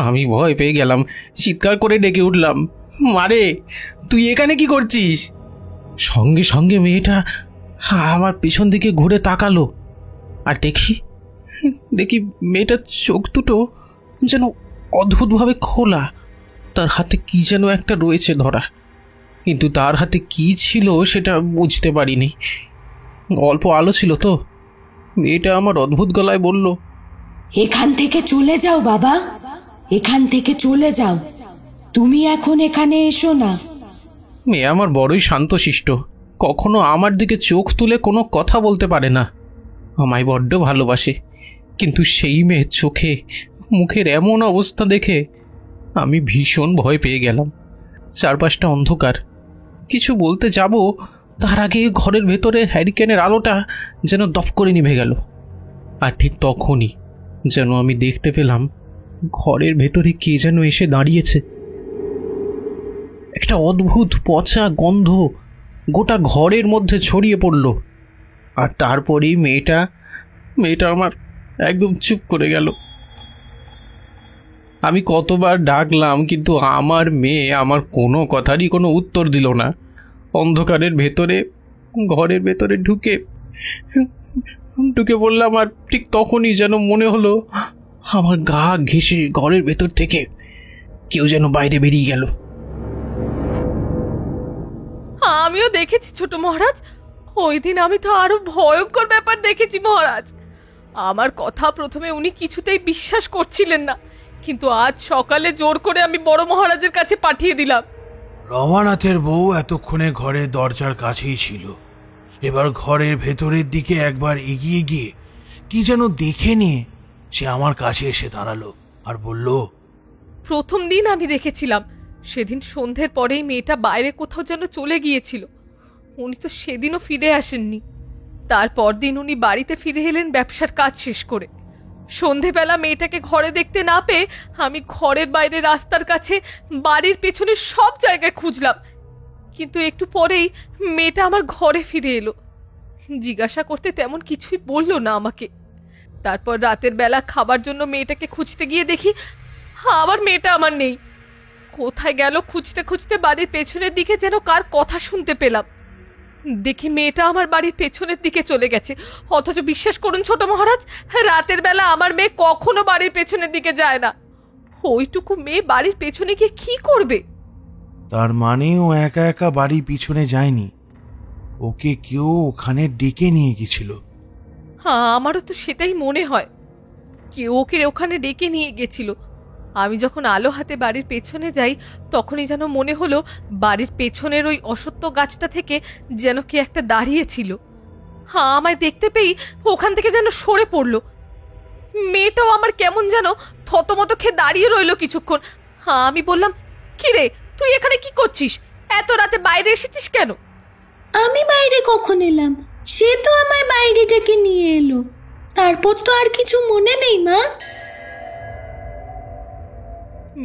আমি ভয় পেয়ে গেলাম, চিৎকার করে ডেকে উঠলাম, মারে তুই এখানে কি করছিস? সঙ্গে সঙ্গে মেয়েটা আমার পিছন দিকে ঘুরে তাকালো, আর দেখি মেয়েটার চোখ দুটো যেন অদ্ভুতভাবে খোলা। তার হাতে কি যেন একটা রয়েছে ধরা, কিন্তু তার হাতে কি ছিল সেটা বুঝতে পারিনি। অল্প আলো ছিল তো। মেয়েটা আমার অদ্ভুত গলায় বলল, এখান থেকে চলে যাও বাবা, এখান থেকে চলে যাও, তুমি এখন এখানে এসো না। মেয়ে আমার বড়ই শান্তশিষ্ট, কখনো আমার দিকে চোখ তুলে কোনো কথা বলতে পারে না, আমায় বড্ড ভালোবাসে। কিন্তু সেই মেয়ের চোখে মুখের এমন অবস্থা দেখে আমি ভীষণ ভয় পেয়ে গেলাম। চারপাশটা অন্ধকার, কিছু বলতে যাব তার আগে ঘরের ভেতরের হ্যারিকেনের আলোটা যেন দপ করে নিভে গেল। আর ঠিক তখনই যেন আমি দেখতে পেলাম ঘরের ভেতরে কে যেন এসে দাঁড়িয়েছে। একটা অদ্ভুত পচা গন্ধ গোটা ঘরের মধ্যে ছড়িয়ে পড়ল। আর তারপরেই মেয়েটা আমার একদম চুপ করে গেল। আমি কতবার ডাকলাম, কিন্তু আমার মেয়ে আমার কোনো কথারই কোনো উত্তর দিল না। অন্ধকারের ভেতরে ঘরের ভেতরে ঢুকে বললাম, আর ঠিক তখনই যেন মনে হলো আমার গা ঘেঁষে ঘরের ভেতর থেকে কেউ যেন বাইরে বেরিয়ে গেল। আমিও দেখেছি ছোট মহারাজ, ওই দিন আমি তো আরো ভয়ঙ্কর ব্যাপার দেখেছি মহারাজ। আমার কথা প্রথমে উনি কিছুতেই বিশ্বাস করছিলেন না, কিন্তু আজ সকালে জোর করে আমি বড় মহারাজের কাছে পাঠিয়ে দিলাম। রমানাথের বউ এতক্ষণে ঘরের দরজার কাছেই ছিল। এবার ঘরের ভেতরের দিকে একবার এগিয়ে গিয়ে কি যেন দেখে নিয়ে সে আমার কাছে এসে দাঁড়ালো আর বলল, প্রথম দিন আমি দেখেছিলাম, সেদিন সন্ধ্যের পরেই মেয়েটা বাইরে কোথাও যেন চলে গিয়েছিল। উনি তো সেদিনও ফিরে আসেননি। তারপর দিন উনি বাড়িতে ফিরে এলেন ব্যবসার কাজ শেষ করে। সন্ধেবেলা মেয়েটাকে ঘরে দেখতে না পেয়ে আমি ঘরের বাইরে রাস্তার কাছে বাড়ির পেছনে সব জায়গায় খুঁজলাম, কিন্তু একটু পরেই মেয়েটা আমার ঘরে ফিরে এলো। জিজ্ঞাসা করতে তেমন কিছুই বলল না আমাকে। তারপর রাতের বেলা খাবার জন্য মেয়েটাকে খুঁজতে গিয়ে দেখি আবার মেয়েটা আমার নেই। কোথায় গেল খুঁজতে খুঁজতে বাড়ির পেছনের দিকে যেন কার কথা শুনতে পেলাম। দেখি মেয়েটা আমার বাড়ির পেছনের দিকে চলে গেছে। অথচ বিশ্বাস করুন ছোট মহারাজ, রাতের বেলা আমার মেয়ে কখনো বাড়ির পেছনের দিকে যায় না। ওইটুকু মেয়ে বাড়ির পেছনে গিয়ে কি করবে? তার মানে ও একা একা বাড়ির পিছনে যায়নি, ওকে কেউ ওখানে ডেকে নিয়ে গেছিল। হ্যাঁ, আমারও তো সেটাই মনে হয়, কেউ ওকে ওখানে ডেকে নিয়ে গেছিল। আমি যখন আলো হাতে বাড়ির পেছনে যাই তখনই যেন মনে হলো বাড়ির পেছনের ওই অসত্য গাছটা থেকে যেন কে একটা দাঁড়িয়েছিল। হ্যাঁ, আমায় দেখতে পেয়েই ওখান থেকে যেন সরে পড়ল। মেয়েটাও আমার কেমন যেন থতমত খেয়ে দাঁড়িয়ে রইল কিছুক্ষণ। হ্যাঁ, আমি বললাম, কি রে, তুই এখানে কি করছিস? এত রাতে বাইরে এসেছিস কেন? আমি বাইরে কখন এলাম? সে তো আমায় বাইরে ডেকে নিয়ে এলো, তারপর তো আর কিছু মনে নেই মা।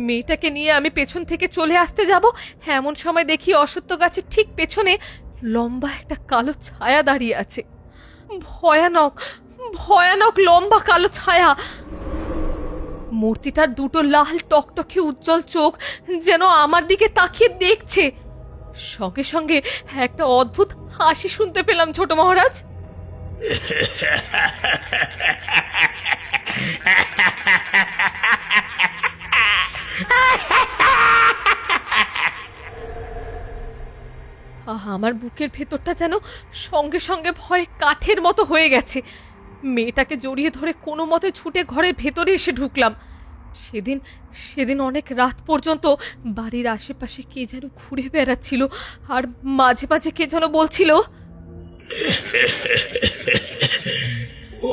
মেয়েটাকে নিয়ে আমি পেছন থেকে চলে আসতে যাব, এমন সময় দেখি অসত্য গাছের ঠিক পেছনে লম্বা একটা কালো ছায়া দাঁড়িয়ে আছে। ভয়ানক ভয়ানক লম্বা কালো ছায়া। মূর্তিটার দুটো লাল টকটকে উজ্জ্বল চোখ যেন আমার দিকে তাকিয়ে দেখছে। সঙ্গে সঙ্গে একটা অদ্ভুত হাসি শুনতে পেলাম ছোট মহারাজ। আমার বুকের ভেতরটা যেন সঙ্গে সঙ্গে ভয়ে কাঠের মতো হয়ে গেছে। মেয়েটাকে জড়িয়ে ধরে কোনো মতে ছুটে ঘরের ভেতরে এসে ঢুকলাম। সেদিন সেদিন অনেক রাত পর্যন্ত বাড়ির আশেপাশে কে যেন ঘুরে বেড়াচ্ছিল, আর মাঝে মাঝে কে যেন বলছিল,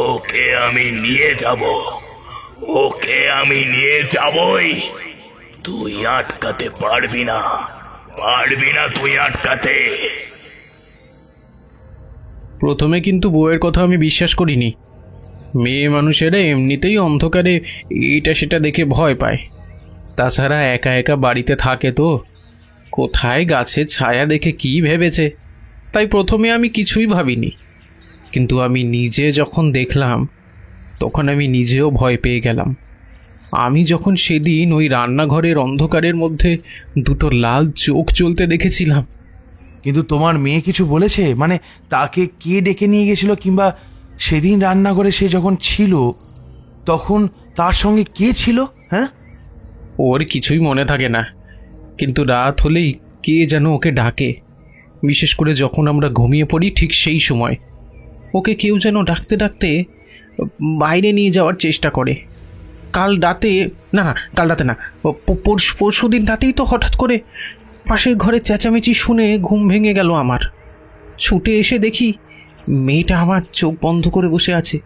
ওকে আমি নিয়ে যাব, ওকে আমি নিয়ে যাবই। তুই আটকাতে পারবি না, পারবি না তুই আটকাতে। প্রথমে কিন্তু বউয়ের কথা আমি বিশ্বাস করিনি। মেয়ে মানুষেরা এমনিতেই অন্ধকারে এটা সেটা দেখে ভয় পায়। তাছাড়া একা একা বাড়িতে থাকে তো, কোথায় গাছের ছায়া দেখে কি ভেবেছে, তাই প্রথমে আমি কিছুই ভাবিনি। কিন্তু আমি নিজে যখন দেখলাম তখন আমি নিজেও ভয় পেয়ে গেলাম। আমি যখন সেদিন ওই রান্নাঘরের অন্ধকারের মধ্যে দুটো লাল চোখ জ্বলতে দেখেছিলাম। কিন্তু তোমার মেয়ে কিছু বলেছে? মানে তাকে কে ডেকে নিয়ে গেছিল, কিংবা সেদিন রান্নাঘরে সে যখন ছিল তখন তার সঙ্গে কে ছিল? হ্যাঁ, ওর কিছুই মনে থাকে না, কিন্তু রাত হলেই কে যেন ওকে ডাকে। বিশেষ করে যখন আমরা ঘুমিয়ে পড়ি ঠিক সেই সময় ওকে কেউ যেন ডাকতে ডাকতে বাইরে নিয়ে যাওয়ার চেষ্টা করে। কাল রাতে না, কাল রাতে না, পরশু দিন রাতেই তো হঠাৎ করে পাশের ঘরে চেঁচামেচি শুনে ঘুম ভেঙে গেল আমার। ছুটে এসে দেখি মেয়েটা আমার চোখ বন্ধ করে বসে আছে,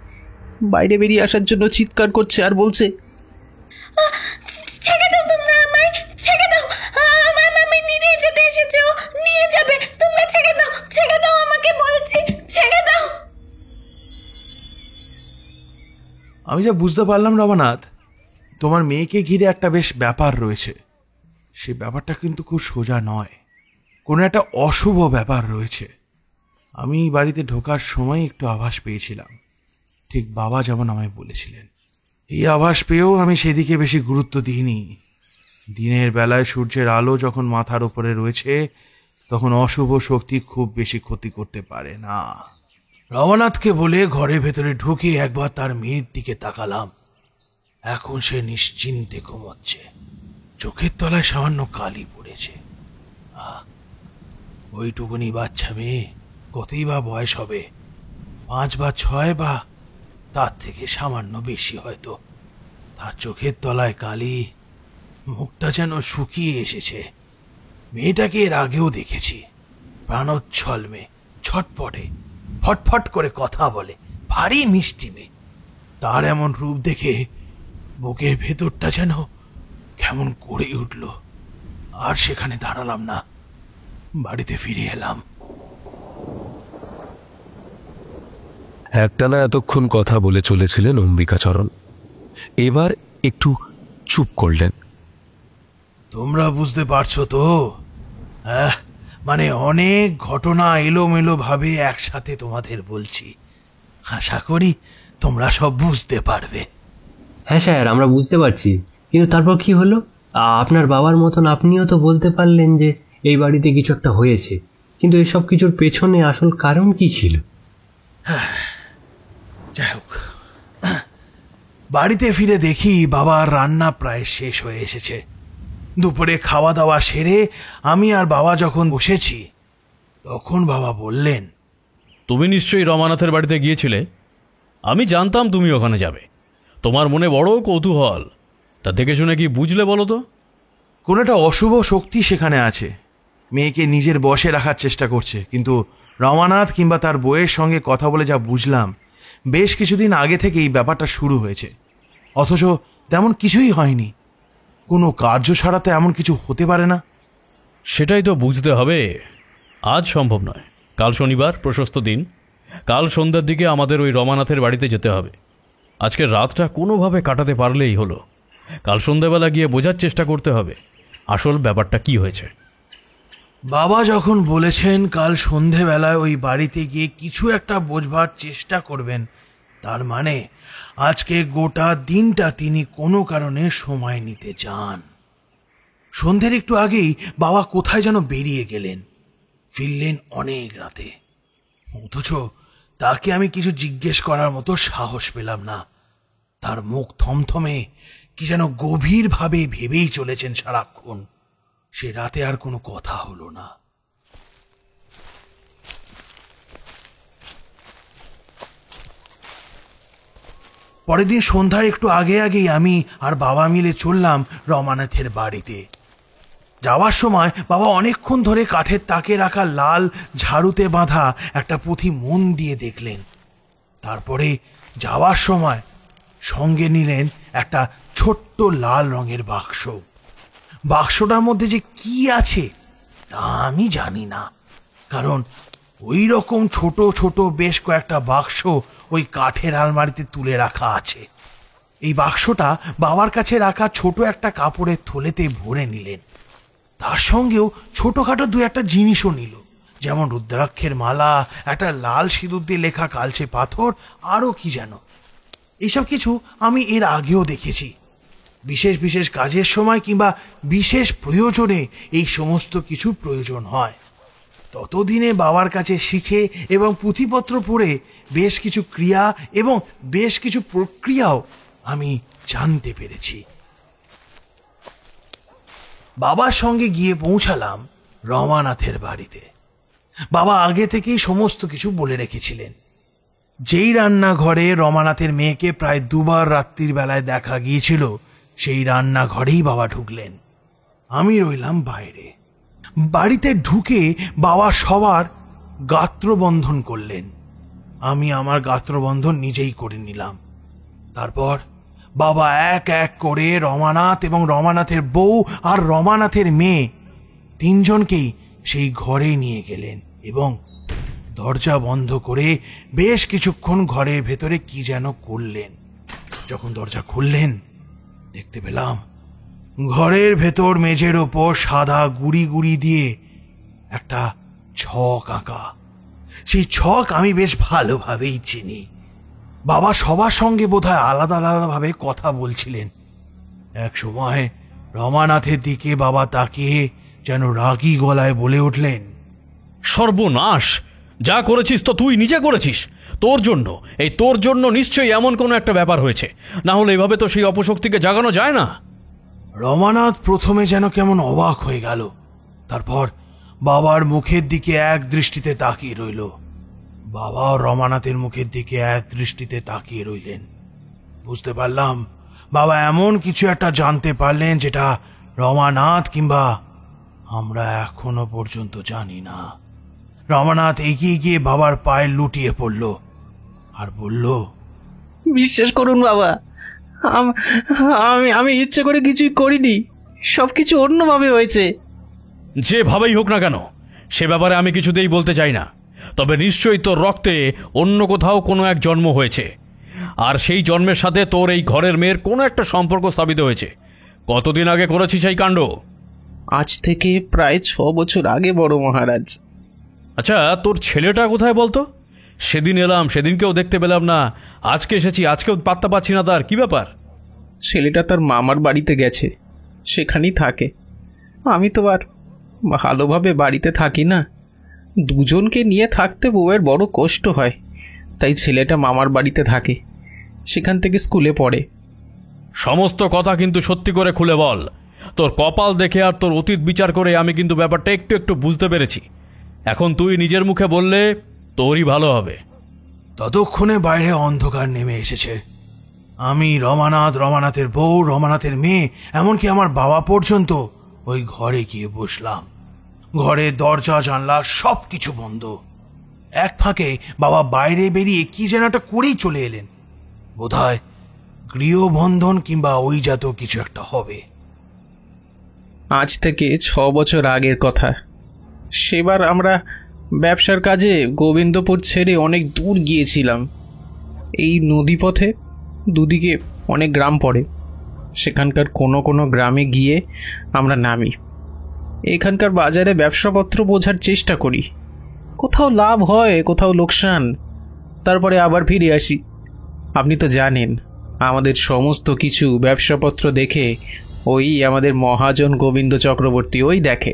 বাইরে বেরিয়ে আসার জন্য চিৎকার করছে আর বলছে, ছেড়ে দাও, তোমরা আমায় ছেড়ে দাও, আমার মামি নিয়ে যেতে এসেছে, ও নিয়ে যাবে, তোমরা ছেড়ে দাও, ছেড়ে দাও আমাকে, বলছি ছেড়ে দাও। আমি যা বুঝতে পারলাম রমানাথ, তোমার মেয়েকে ঘিরে একটা বেশ ব্যাপার রয়েছে। সে ব্যাপারটা কিন্তু খুব সোজা নয়, কোনো একটা অশুভ ব্যাপার রয়েছে। আমি বাড়িতে ঢোকার সময় একটু আভাস পেয়েছিলাম, ঠিক বাবা যেমন আমায় বলেছিলেন। এই আভাস পেয়েও আমি সেদিকে বেশি গুরুত্ব দিইনি। দিনের বেলায় সূর্যের আলো যখন মাথার উপরে রয়েছে তখন অশুভ শক্তি খুব বেশি ক্ষতি করতে পারে না। রমানাথকে বলে ঘরের ভেতরে ঢুকে একবার তার মেয়ের দিকে তাকালাম। এখন সে নিশ্চিন্তে ঘুমোচ্ছে, চোখের তলায় সামান্য কালি পড়েছে। ওইটুকুনি বাচ্চা মেয়ে, কতই বা বয়স হবে, 5 বা 6 বা তার থেকে সামান্য বেশি হয়তো। তার চোখের তলায় কালি, মুখটা যেন শুকিয়ে এসেছে। মেয়েটাকে এর আগেও দেখেছি, প্রাণোচ্ছল মেয়ে, ছটপটে, ফটফট করে কথা বলে, ভারী মিষ্টি মেয়ে। তার এমন রূপ দেখে বুকের ভেতরটা যেন কেমন করে উঠল। আর সেখানে দাঁড়ালাম না, বাড়িতে ফিরে এলাম। একটানা এতক্ষণ কথা বলে চলেছিলেন অম্বিকাচরণ, এবার একটু চুপ করলেন। তোমরা বুঝতে পারছো তো? হ্যাঁ, মানে অনেক ঘটনা এলোমেলো ভাবে একসাথে তোমাদের বলছি, আশা করি তোমরা সব বুঝতে পারবে। হ্যাঁ স্যার, আমরা বুঝতে পারছি, কিন্তু তারপর কি হলো? আপনার বাবার মতন আপনিও তো বলতে পারলেন যে এই বাড়িতে কিছু একটা হয়েছে, কিন্তু এসব কিছুর পেছনে আসল কারণ কি ছিল? যাই হোক, বাড়িতে ফিরে দেখি বাবার রান্না প্রায় শেষ হয়ে এসেছে। দুপুরে খাওয়া দাওয়া সেরে আমি আর বাবা যখন বসেছি তখন বাবা বললেন, তুমি নিশ্চয়ই রমানাথের বাড়িতে গিয়েছিলে। আমি জানতাম তুমি ওখানে যাবে, তোমার মনে বড় কৌতূহল। তা দেখে শুনে কি বুঝলে বলো তো? কোনো একটা অশুভ শক্তি সেখানে আছে, মেয়েকে নিজের বশে রাখার চেষ্টা করছে। কিন্তু রমানাথ কিংবা তার বউয়ের সঙ্গে কথা বলে যা বুঝলাম, বেশ কিছুদিন আগে থেকে এই ব্যাপারটা শুরু হয়েছে, অথচ তেমন কিছুই হয়নি। কোনো কার্য ছাড়া তো এমন কিছু হতে পারে না। সেটাই তো বুঝতে হবে। আজ সম্ভব নয়, কাল শনিবার, প্রশস্ত দিন। কাল সন্ধ্যার দিকে আমাদের ওই রমানাথের বাড়িতে যেতে হবে। আজকের রাতটা কোনোভাবে কাটাতে পারলেই হলো। কাল সন্ধ্যাবেলা গিয়ে বোঝার চেষ্টা করতে হবে আসল ব্যাপারটা কি হয়েছে। বাবা যখন বলেছেন কাল সন্ধেবেলায় ওই বাড়িতে গিয়ে কিছু একটা বোঝবার চেষ্টা করবেন, তার মানে আজকে গোটা দিনটা তিনি কোনো কারণে সময় নিতে চান। সন্ধ্যের একটু আগেই বাবা কোথায় যেন বেরিয়ে গেলেন, ফিরলেন অনেক রাতে। অথচ তাকে আমি কিছু জিজ্ঞেস করার মতো সাহস পেলাম না। তার মুখ থমথমে, কি যেন গভীরভাবে ভেবেই চলেছেন সারাক্ষণ। সে রাতে আর কোনো কথা হলো না। পরের দিন সন্ধ্যার একটু আগে আগেই আমি আর বাবা মিলে চললাম রমানাথের বাড়িতে। যাওয়ার সময় বাবা অনেকক্ষণ ধরে কাঠের তাকে রাখা লাল ঝাড়ুতে বাঁধা একটা পুঁথি মন দিয়ে দেখলেন। তারপরে যাওয়ার সময় সঙ্গে নিলেন একটা ছোট্ট লাল রঙের বাক্স। বাক্সটার মধ্যে যে কি আছে তা আমি জানি না, কারণ ওই রকম ছোট ছোট বেশ কয়েকটা বাক্স ওই কাঠের আলমারিতে তুলে রাখা আছে। এই বাক্সটা বাবার কাছে রাখা ছোট একটা কাপড়ের থলেতে ভরে নিলেন। তার সঙ্গেও ছোটখাটো দু একটা জিনিসও নিল, যেমন রুদ্রাক্ষের মালা, একটা লাল সিঁদুর দিয়ে লেখা কালচে পাথর, আরও কি যেন। এইসব কিছু আমি এর আগেও দেখেছি। বিশেষ বিশেষ কাজের সময় কিংবা বিশেষ প্রয়োজনে এই সমস্ত কিছু প্রয়োজন হয়। ততদিনে বাবার কাছে শিখে এবং পুঁথিপত্র পড়ে বেশ কিছু ক্রিয়া এবং বেশ কিছু প্রক্রিয়াও আমি জানতে পেরেছি। বাবার সঙ্গে গিয়ে পৌঁছালাম রমানাথের বাড়িতে। বাবা আগে থেকেই সমস্ত কিছু বলে রেখেছিলেন। যেই রান্নাঘরে রমানাথের মেয়েকে প্রায় দুবার রাত্রির বেলায় দেখা গিয়েছিল, সেই রান্নাঘরেই বাবা ঢুকলেন। আমি রইলাম বাইরে। বাড়িতে ঢুকে বাবা সবার গাত্রবন্ধন করলেন। আমি আমার গাত্রবন্ধন নিজেই করে নিলাম। তারপর বাবা এক এক করে রমানাথ এবং রমানাথের বউ আর রমানাথের মেয়ে তিনজনকেই সেই ঘরে নিয়ে গেলেন এবং দরজা বন্ধ করে বেশ কিছুক্ষণ ঘরের ভেতরে কি যেন করলেন। যখন দরজা খুললেন, দেখতে পেলাম ঘরের ভেতর মেঝের ওপর সাদা গুড়ি গুড়ি দিয়ে একটা ছক আঁকা। সেই ছক আমি বেশ ভালোভাবেই চিনি। বাবা সবার সঙ্গে বোধহয় আলাদা আলাদাভাবে কথা বলছিলেন। এক সময় রমানাথের দিকে বাবা তাকিয়ে যেন রাগী গলায় বলে উঠলেন, সর্বনাশ! যা করেছিস তো তুই নিজে করেছিস। তোর জন্য নিশ্চয়ই এমন কোনো একটা ব্যাপার হয়েছে, না হলে এভাবে তো সেই অপশক্তিকে জাগানো যায় না। রমানাথ প্রথমে যেন কেমন অবাক হয়ে গেল, তারপর বাবার মুখের দিকে এক দৃষ্টিতে তাকিয়ে রইল। বাবাও রমানাথের মুখের দিকে এক দৃষ্টিতে তাকিয়ে রইলেন। বুঝতে পারলাম বাবা এমন কিছু একটা জানতে পারলেন যেটা রমানাথ কিংবা আমরা এখনো পর্যন্ত জানি না। রমানাথ এগিয়ে গিয়ে বাবার পায়ে লুটিয়ে পড়ল আর বলল, বিশ্বাস করুন বাবা, আমি ইচ্ছে করে কিছুই করিনি, সব কিছু অন্যভাবে হয়েছে। যেভাবেই হোক না কেন, সে ব্যাপারে আমি কিছুতেই বলতে চাই না। তবে নিশ্চয়ই তোর রক্তে অন্য কোথাও কোনো এক জন্ম হয়েছে, আর সেই জন্মের সাথে তোর এই ঘরের মেয়ের কোনো একটা সম্পর্ক স্থাপিত হয়েছে। কতদিন আগে করেছিস এই কাণ্ড? আজ থেকে প্রায় 6 বছর আগে বড় মহারাজ। আচ্ছা, তোর ছেলেটা কোথায় বলতো? সেদিন এলাম, সেদিনকেও দেখতে পেলাম না, আজকে এসেছি, আজকেও পাত্তা পাচ্ছি না। তার কি ব্যাপার? ছেলেটা তার মামার বাড়িতে গেছে, সেখানেই থাকে। আমি তো আর ভালোভাবে বাড়িতে থাকি না, দুজনকে নিয়ে থাকতে বউয়ের বড় কষ্ট হয়, তাই ছেলেটা মামার বাড়িতে থাকে, সেখান থেকে স্কুলে পড়ে। সমস্ত কথা কিন্তু সত্যি করে খুলে বল। তোর কপাল দেখে আর তোর অতীত বিচার করে আমি কিন্তু ব্যাপারটা একটু একটু বুঝতে পেরেছি। এখন তুই নিজের মুখে বললে তোরই ভালো হবে। ততক্ষণে বাইরে অন্ধকার নেমে এসেছে। আমি, রমানাথ, রমানাথের বউ, রমানাথের মেয়ে, এমনকি আমার বাবা পর্যন্ত ওই ঘরে গিয়ে বসলাম। ঘরের দরজা জানলা সব কিছু বন্ধ। এক ফাঁকে বাবা বাইরে বেরিয়ে কি যেন একটা করেই চলে এলেন। বোধহয় গৃহবন্ধন কিংবা ওই জাতীয় কিছু একটা হবে। আজ থেকে 6 বছর আগের কথা। সেবার আমরা ব্যবসার কাজে গোবিন্দপুর ছেড়ে অনেক দূর গিয়েছিলাম। এই নদীপথে দুদিকে অনেক গ্রাম পড়ে, সেখানকার কোনো কোনো গ্রামে গিয়ে আমরা নামি। এখানকার বাজারে ব্যবসাপত্র বোঝার চেষ্টা করি, কোথাও লাভ হয়, কোথাও লোকসান, তারপরে আবার ফিরে আসি। আপনি তো জানেন আমাদের সমস্ত কিছু ব্যবসাপত্র দেখে ওই আমাদের মহাজন গোবিন্দ চক্রবর্তী ওই দেখে,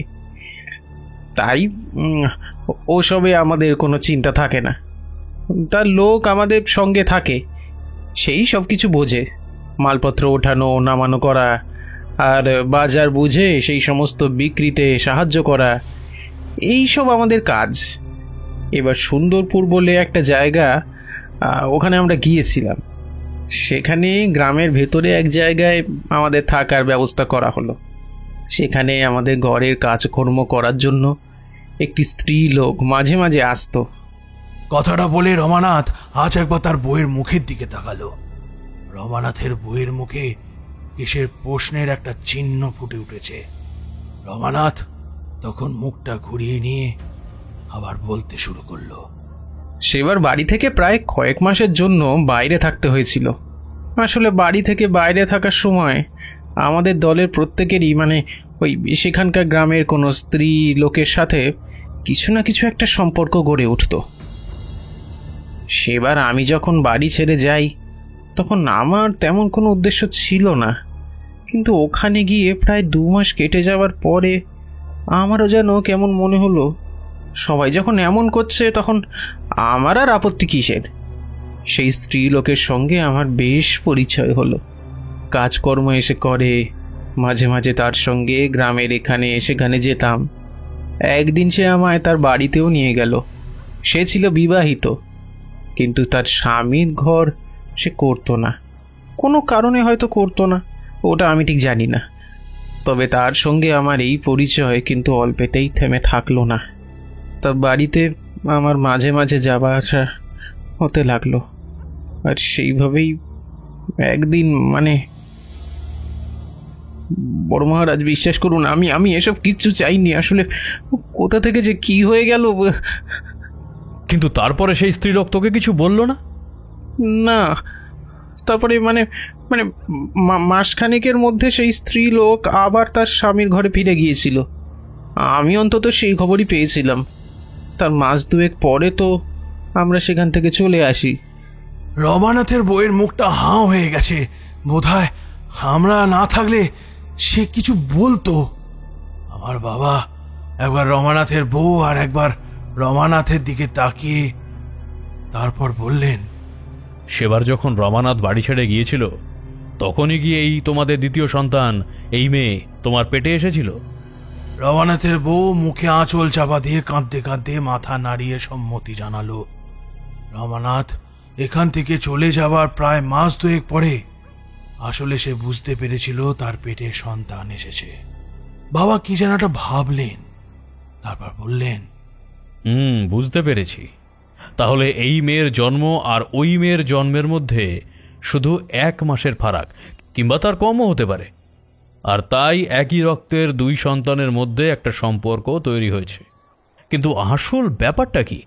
তাই ওসবে আমাদের কোনো চিন্তা থাকে না। তার লোক আমাদের সঙ্গে থাকে, সেই সব কিছু বোঝে, মালপত্র ওঠানো নামানো করা, আর বাজার বুঝে সেই সমস্ত বিক্রিতে সাহায্য করা, এই সব আমাদের কাজ। এবার সুন্দরপুর বলে একটা জায়গা, ওখানে আমরা গিয়েছিলাম। সেখানে গ্রামের ভেতরে এক জায়গায় আমাদের থাকার ব্যবস্থা করা হলো। সেখানে আমাদের ঘরের কাজকর্ম করার জন্য একটি স্ত্রী লোক মাঝে মাঝে আসতো। কথাটা বলে রমানাথ আজ একবার তার বইয়ের মুখের দিকে তাকালো। রমানাথের বইয়ের মুখে কিসের প্রশ্নের একটা চিহ্ন ফুটে উঠেছে। রমানাথ তখন মুখটা ঘুরিয়ে নিয়ে আবার বলতে শুরু করলো। সেবার বাড়ি থেকে প্রায় কয়েক মাসের জন্য বাইরে থাকতে হয়েছিল। আসলে বাড়ি থেকে বাইরে থাকার সময় আমাদের দলের প্রত্যেকেরই ওই সেখানকার গ্রামের কোনো স্ত্রী লোকের সাথে কিছু না কিছু একটা সম্পর্ক গড়ে উঠত। সেবার আমি যখন বাড়ি ছেড়ে যাই তখন আমার তেমন কোনো উদ্দেশ্য ছিল না, কিন্তু ওখানে গিয়ে প্রায় 2 মাস কেটে যাওয়ার পরে আমারও যেন কেমন মনে হলো, সবাই যখন এমন করছে তখন আমার আর আপত্তি কিসের। সেই স্ত্রী লোকের সঙ্গে আমার বেশ পরিচয় হলো। কাজকর্ম এসে করে, মাঝে মাঝে তার সঙ্গে গ্রামের এখানে সেখানে যেতাম। একদিন সে আমায় তার বাড়িতেও নিয়ে গেল। সে ছিল বিবাহিত, কিন্তু তার স্বামীর ঘর সে করতো না, কোনো কারণে হয়তো করতো না, ওটা আমি ঠিক জানি না। তবে তার সঙ্গে আমার এই পরিচয় কিন্তু অল্পেতেই থেমে থাকলো না। তার বাড়িতে আমার মাঝে মাঝে যাওয়া আসা হতে লাগলো। আর সেইভাবেই একদিন বড় মহারাজ, বিশ্বাস করুন, আমি এসব কিচ্ছু চাইনি। আসলে কোথা থেকে যে কি হয়ে গেল। কিন্তু তারপরে সেই স্ত্রীলোক তোকে কিছু বললো না? না, তারপরে মাসখানেকের মধ্যে সেই স্ত্রী লোক আবার তার স্বামীর ঘরে ফিরে গিয়েছিল। আমি অন্তত সেই খবরই পেয়েছিলাম। তার মাস 2 পরে তো আমরা সেখান থেকে চলে আসি। রমানাথের বইয়ের মুখটা হাঁ হয়ে গেছে। বোধহয় আমরা না থাকলে সে কিছু বলতো। আমার বাবা একবার রমানাথের বউ আর একবার রমানাথের দিকে তাকিয়ে তারপর বললেন, সেবার যখন রমানাথ বাড়ি ছেড়ে গিয়েছিল তখনই গিয়ে এই তোমাদের দ্বিতীয় সন্তান, এই মেয়ে তোমার পেটে এসেছিল? রমানাথের বউ মুখে আঁচল চাপা দিয়ে কাঁদতে কাঁদতে মাথা নাড়িয়ে সম্মতি জানালো। রমানাথ এখান থেকে চলে যাবার প্রায় মাস 2 পরে আসলে সে বুঝতে পেরেছিল তার পেটে সন্তান এসেছে। বাবা কি যেন একটা ভাবলেন, তারপর বললেন, বুঝতে পেরেছি। তাহলে এই মেয়ের জন্ম আর ওই মেয়ের জন্মের মধ্যে শুধু 1 মাসের ফারাক, কিংবা তার কমও হতে পারে। আর তাই একই রক্তের 2 সন্তানের মধ্যে একটা সম্পর্ক তৈরি হয়েছে। কিন্তু আসল ব্যাপারটা কি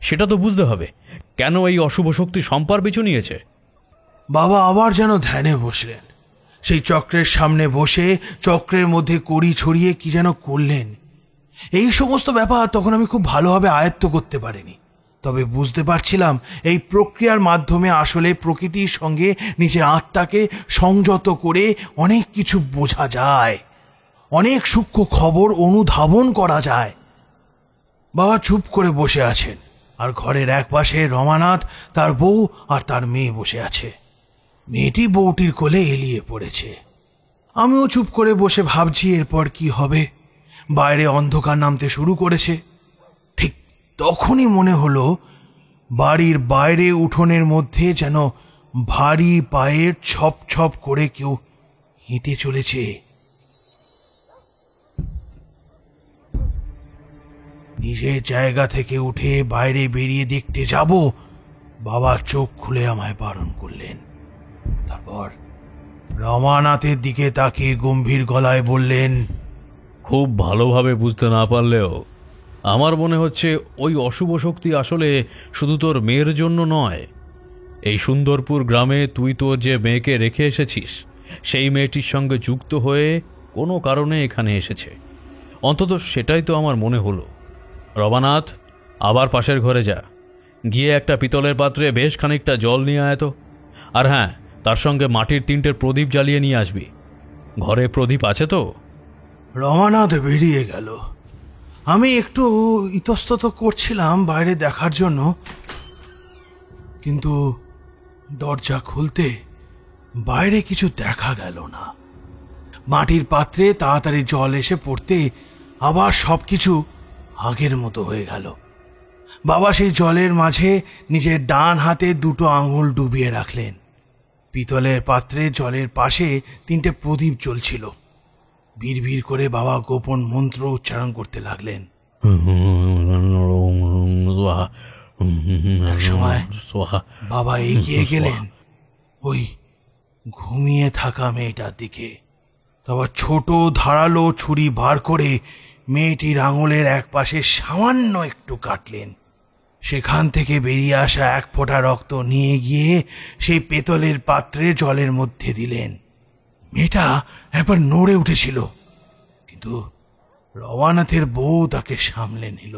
সেটা তো বুঝতে হবে। কেন এই অশুভ শক্তি সম্পার পিছু নিয়েছে? বাবা আবার যেন ধ্যানে বসলেন। সেই চক্রের সামনে বসে চক্রের মধ্যে কড়ি ছড়িয়ে কি যেন করলেন। এই সমস্ত ব্যাপার তখন আমি খুব ভালোভাবে আয়ত্ত করতে পারিনি, তবে বুঝতে পারছিলাম এই প্রক্রিয়ার মাধ্যমে আসলে প্রকৃতির সঙ্গে নিজের আত্মাকে সংযত করে অনেক কিছু বোঝা যায়, অনেক সূক্ষ্ম খবর অনুধাবন করা যায়। বাবা চুপ করে বসে আছেন, আর ঘরের এক পাশে রমানাথ, তার বউ আর তার মেয়ে বসে আছে। মেয়েটি বউটির কোলে এলিয়ে পড়েছে। আমিও চুপ করে বসে ভাবছি এরপর কি হবে। বাইরে অন্ধকার নামতে শুরু করেছে। ঠিক তখনই মনে হলো বাড়ির বাইরে উঠোনের মধ্যে যেন ভারী পায়ে ছপ ছপ করে কেউ হেঁটে চলেছে। নিজের জায়গা থেকে উঠে বাইরে বেরিয়ে দেখতে যাব, বাবা চোখ খুলে আমায় বারণ করলেন। তারপর রমানাথের দিকে তাকিয়ে গম্ভীর গলায় বললেন, খুব ভালোভাবে বুঝতে না পারলেও আমার মনে হচ্ছে ওই অশুভ শক্তি আসলে শুধু তোর মেয়ের জন্য নয়। এই সুন্দরপুর গ্রামে তুই তোর যে মেয়েকে রেখে এসেছিস সেই মেয়েটির সঙ্গে যুক্ত হয়ে কোনো কারণে এখানে এসেছে। অন্তত সেটাই তো আমার মনে হলো। রমানাথ, আবার পাশের ঘরে যা, গিয়ে একটা পিতলের পাত্রে বেশ খানিকটা জল নিয়ে আয় তো। আর হ্যাঁ, তার সঙ্গে মাটির 3টে প্রদীপ জ্বালিয়ে নিয়ে আসবি। ঘরে প্রদীপ আছে তো? রমানাথ বেরিয়ে গেল। আমি একটু ইতস্তত করছিলাম বাইরে দেখার জন্য, কিন্তু দরজা খুলতে বাইরে কিছু দেখা গেল না। মাটির পাত্রে তাড়াতাড়ি জল এসে পড়তে আবার সবকিছু আগের মতো হয়ে গেল। বাবা সেই জলের মাঝে নিজের ডান হাতে 2টো আঙুল ডুবিয়ে রাখলেন। পিতলের পাত্রে জলের পাশে 3টে প্রদীপ জ্বলছিল। ভিড় করে বাবা গোপন মন্ত্র উচ্চারণ করতে লাগলেন। একসময় বাবা এগিয়ে গেলেন ওই ঘুমিয়ে থাকা মেয়েটার দিকে। তারপর ছোট ধারালো ছুরি বার করে মেয়েটির আঙুলের এক পাশে সামান্য একটু কাটলেন। সেখান থেকে বেরিয়ে আসা 1 ফোঁটা রক্ত নিয়ে গিয়ে সেই পেতলের পাত্রে জলের মধ্যে দিলেন। মেয়েটা একবার নড়ে উঠেছিল, কিন্তু রমানাথের বউ তাকে সামলে নিল।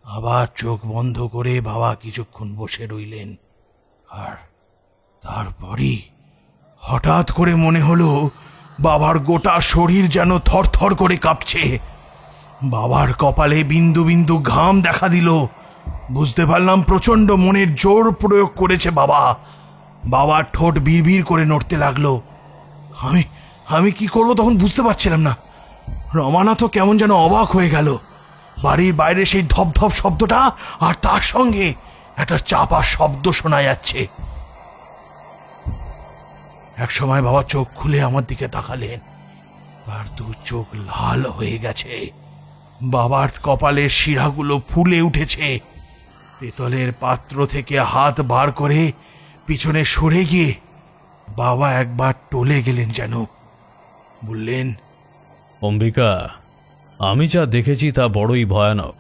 আবার চোখ বন্ধ করে বাবা কিছুক্ষণ বসে রইলেন। আর তারপরই হঠাৎ করে মনে হলো বাবার গোটা শরীর যেন থরথর করে কাঁপছে। বাবার কপালে বিন্দু বিন্দু ঘাম দেখা দিল। বুঝতে পারলাম প্রচন্ড মনের জোর প্রয়োগ করেছে বাবা। বাবার ঠোঁট বিড়বিড় করে নড়তে লাগলো। আমি কি করবো তখন বুঝতে পারছিলাম না। রমানাথও কেমন যেন অবাক হয়ে গেল। বাড়ির বাইরে সেই ধপধপ শব্দটা, আর তার সঙ্গে একটা চাপা শব্দ শোনা যাচ্ছে। এক সময় বাবা চোখ খুলে আমার দিকে তাকালেন, আর 2 চোখ লাল হয়ে গেছে। বাবার কপালের শিরাগুলো ফুলে উঠেছে। পেতলের পাত্র থেকে হাত বার করে পিছনে সরে গিয়ে বাবা একবার টলে গেলেন, যেন বললেন, অম্বিকা, আমি যা দেখেছি তা বড়ই ভয়ানক।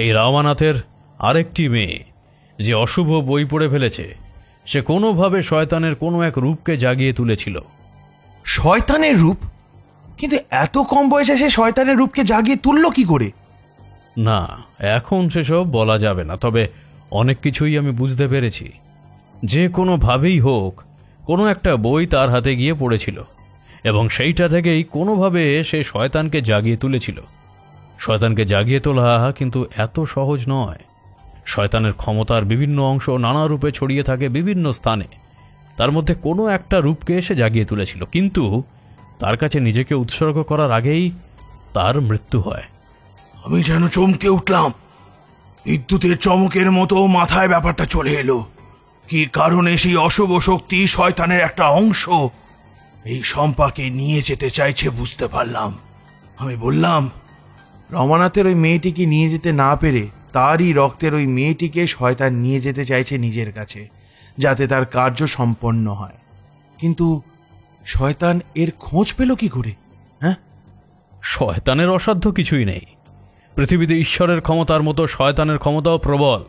এই রামানাথের আরেকটি মেয়ে যে অশুভ বই পড়ে ফেলেছে, সে কোনোভাবে শয়তানের কোনো এক রূপকে জাগিয়ে তুলেছিল। শয়তানের রূপ? কিন্তু এত কম বয়সে সে শয়তানের রূপকে জাগিয়ে তুলল কি করে? না, এখন সেসব বলা যাবে না, তবে অনেক কিছুই আমি বুঝতে পেরেছি। যে কোনোভাবেই হোক, কোনো একটা বই তার হাতে গিয়ে পড়েছিল, এবং সেইটা থেকেই কোনোভাবে সে শয়তানকে জাগিয়ে তুলেছিল। শয়তানকে জাগিয়ে তোলা কিন্তু এত সহজ নয়। শয়তানের ক্ষমতার বিভিন্ন অংশ নানা রূপে ছড়িয়ে থাকে বিভিন্ন স্থানে। তার মধ্যে কোনো একটা রূপকে সে জাগিয়ে তুলেছিল, কিন্তু তার কাছে নিজেকে উৎসর্গ করার আগেই তার মৃত্যু হয়। আমি যেন চমকে উঠলাম। বিদ্যুতের চমকের মতো মাথায় ব্যাপারটা চলে এলো। কি কারণে সেই অশুভ শক্তি, শয়তানের একটা অংশ, এই শম্পাকে নিয়ে যেতে চাইছে বুঝতে পারলাম। আমি বললাম, রমানাথের ওই মেয়েটিকে নিয়ে যেতে না পেরে তারই রক্তের ওই মেয়েটিকে শয়তান নিয়ে যেতে চাইছে নিজের কাছে, যাতে তার কার্য সম্পন্ন হয়। কিন্তু শয়তান এর খোঁজ পেল কি করে? হ্যাঁ, শয়তানের অসাধ্য কিছুই নেই। পৃথিবীতে ঈশ্বরের ক্ষমতার মতো শয়তানের ক্ষমতাও প্রবল,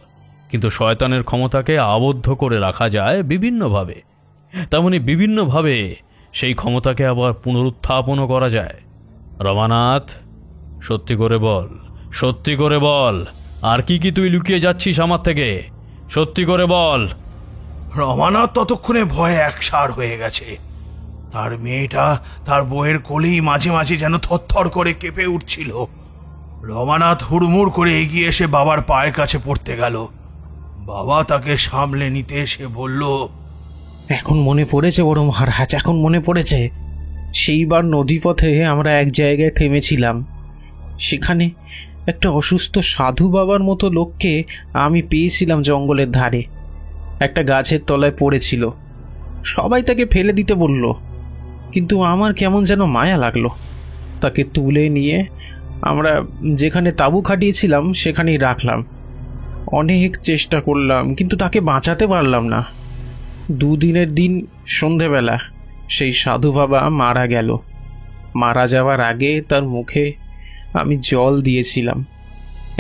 কিন্তু শয়তানের ক্ষমতাকে আবদ্ধ করে রাখা যায় বিভিন্নভাবে। তেমনি বিভিন্নভাবে সেই ক্ষমতাকে আবার পুনরুত্থাপনও করা যায়। রমানাথ, সত্যি করে বল, সত্যি করে বল, আর কি কি তুই লুকিয়ে যাচ্ছিস আমার থেকে? সত্যি করে বল। রমানাথ ততক্ষণে ভয়ে একসার হয়ে গেছে। তার মেয়েটা তার বউয়ের কোলেই মাঝে মাঝে যেন থরথর করে কেঁপে উঠছিল। রমানাথ হুড়মুড় করে এগিয়ে এসে বাবার পায়ের কাছে পড়তে গেল। বাবা তাকে সামলে নিতে এসে বলল, এখন মনে পড়েছে বড় মহারাজ, এখন মনে পড়েছে। সেইবার নদীপথে আমরা এক জায়গায় থেমেছিলাম। সেখানে একটা অসুস্থ সাধু বাবার মতো লোককে আমি পেয়েছিলাম জঙ্গলের ধারে। একটা গাছের তলায় পড়েছিল। সবাই তাকে ফেলে দিতে বলল, কিন্তু আমার কেমন যেন মায়া লাগলো। তাকে তুলে নিয়ে আমরা যেখানে তাঁবু খাটিয়েছিলাম সেখানেই রাখলাম। অনেক চেষ্টা করলাম, কিন্তু তাকে বাঁচাতে পারলাম না। 2 দিনের দিন সন্ধেবেলা সেই সাধু বাবা মারা গেল। মারা যাওয়ার আগে তার মুখে আমি জল দিয়েছিলাম।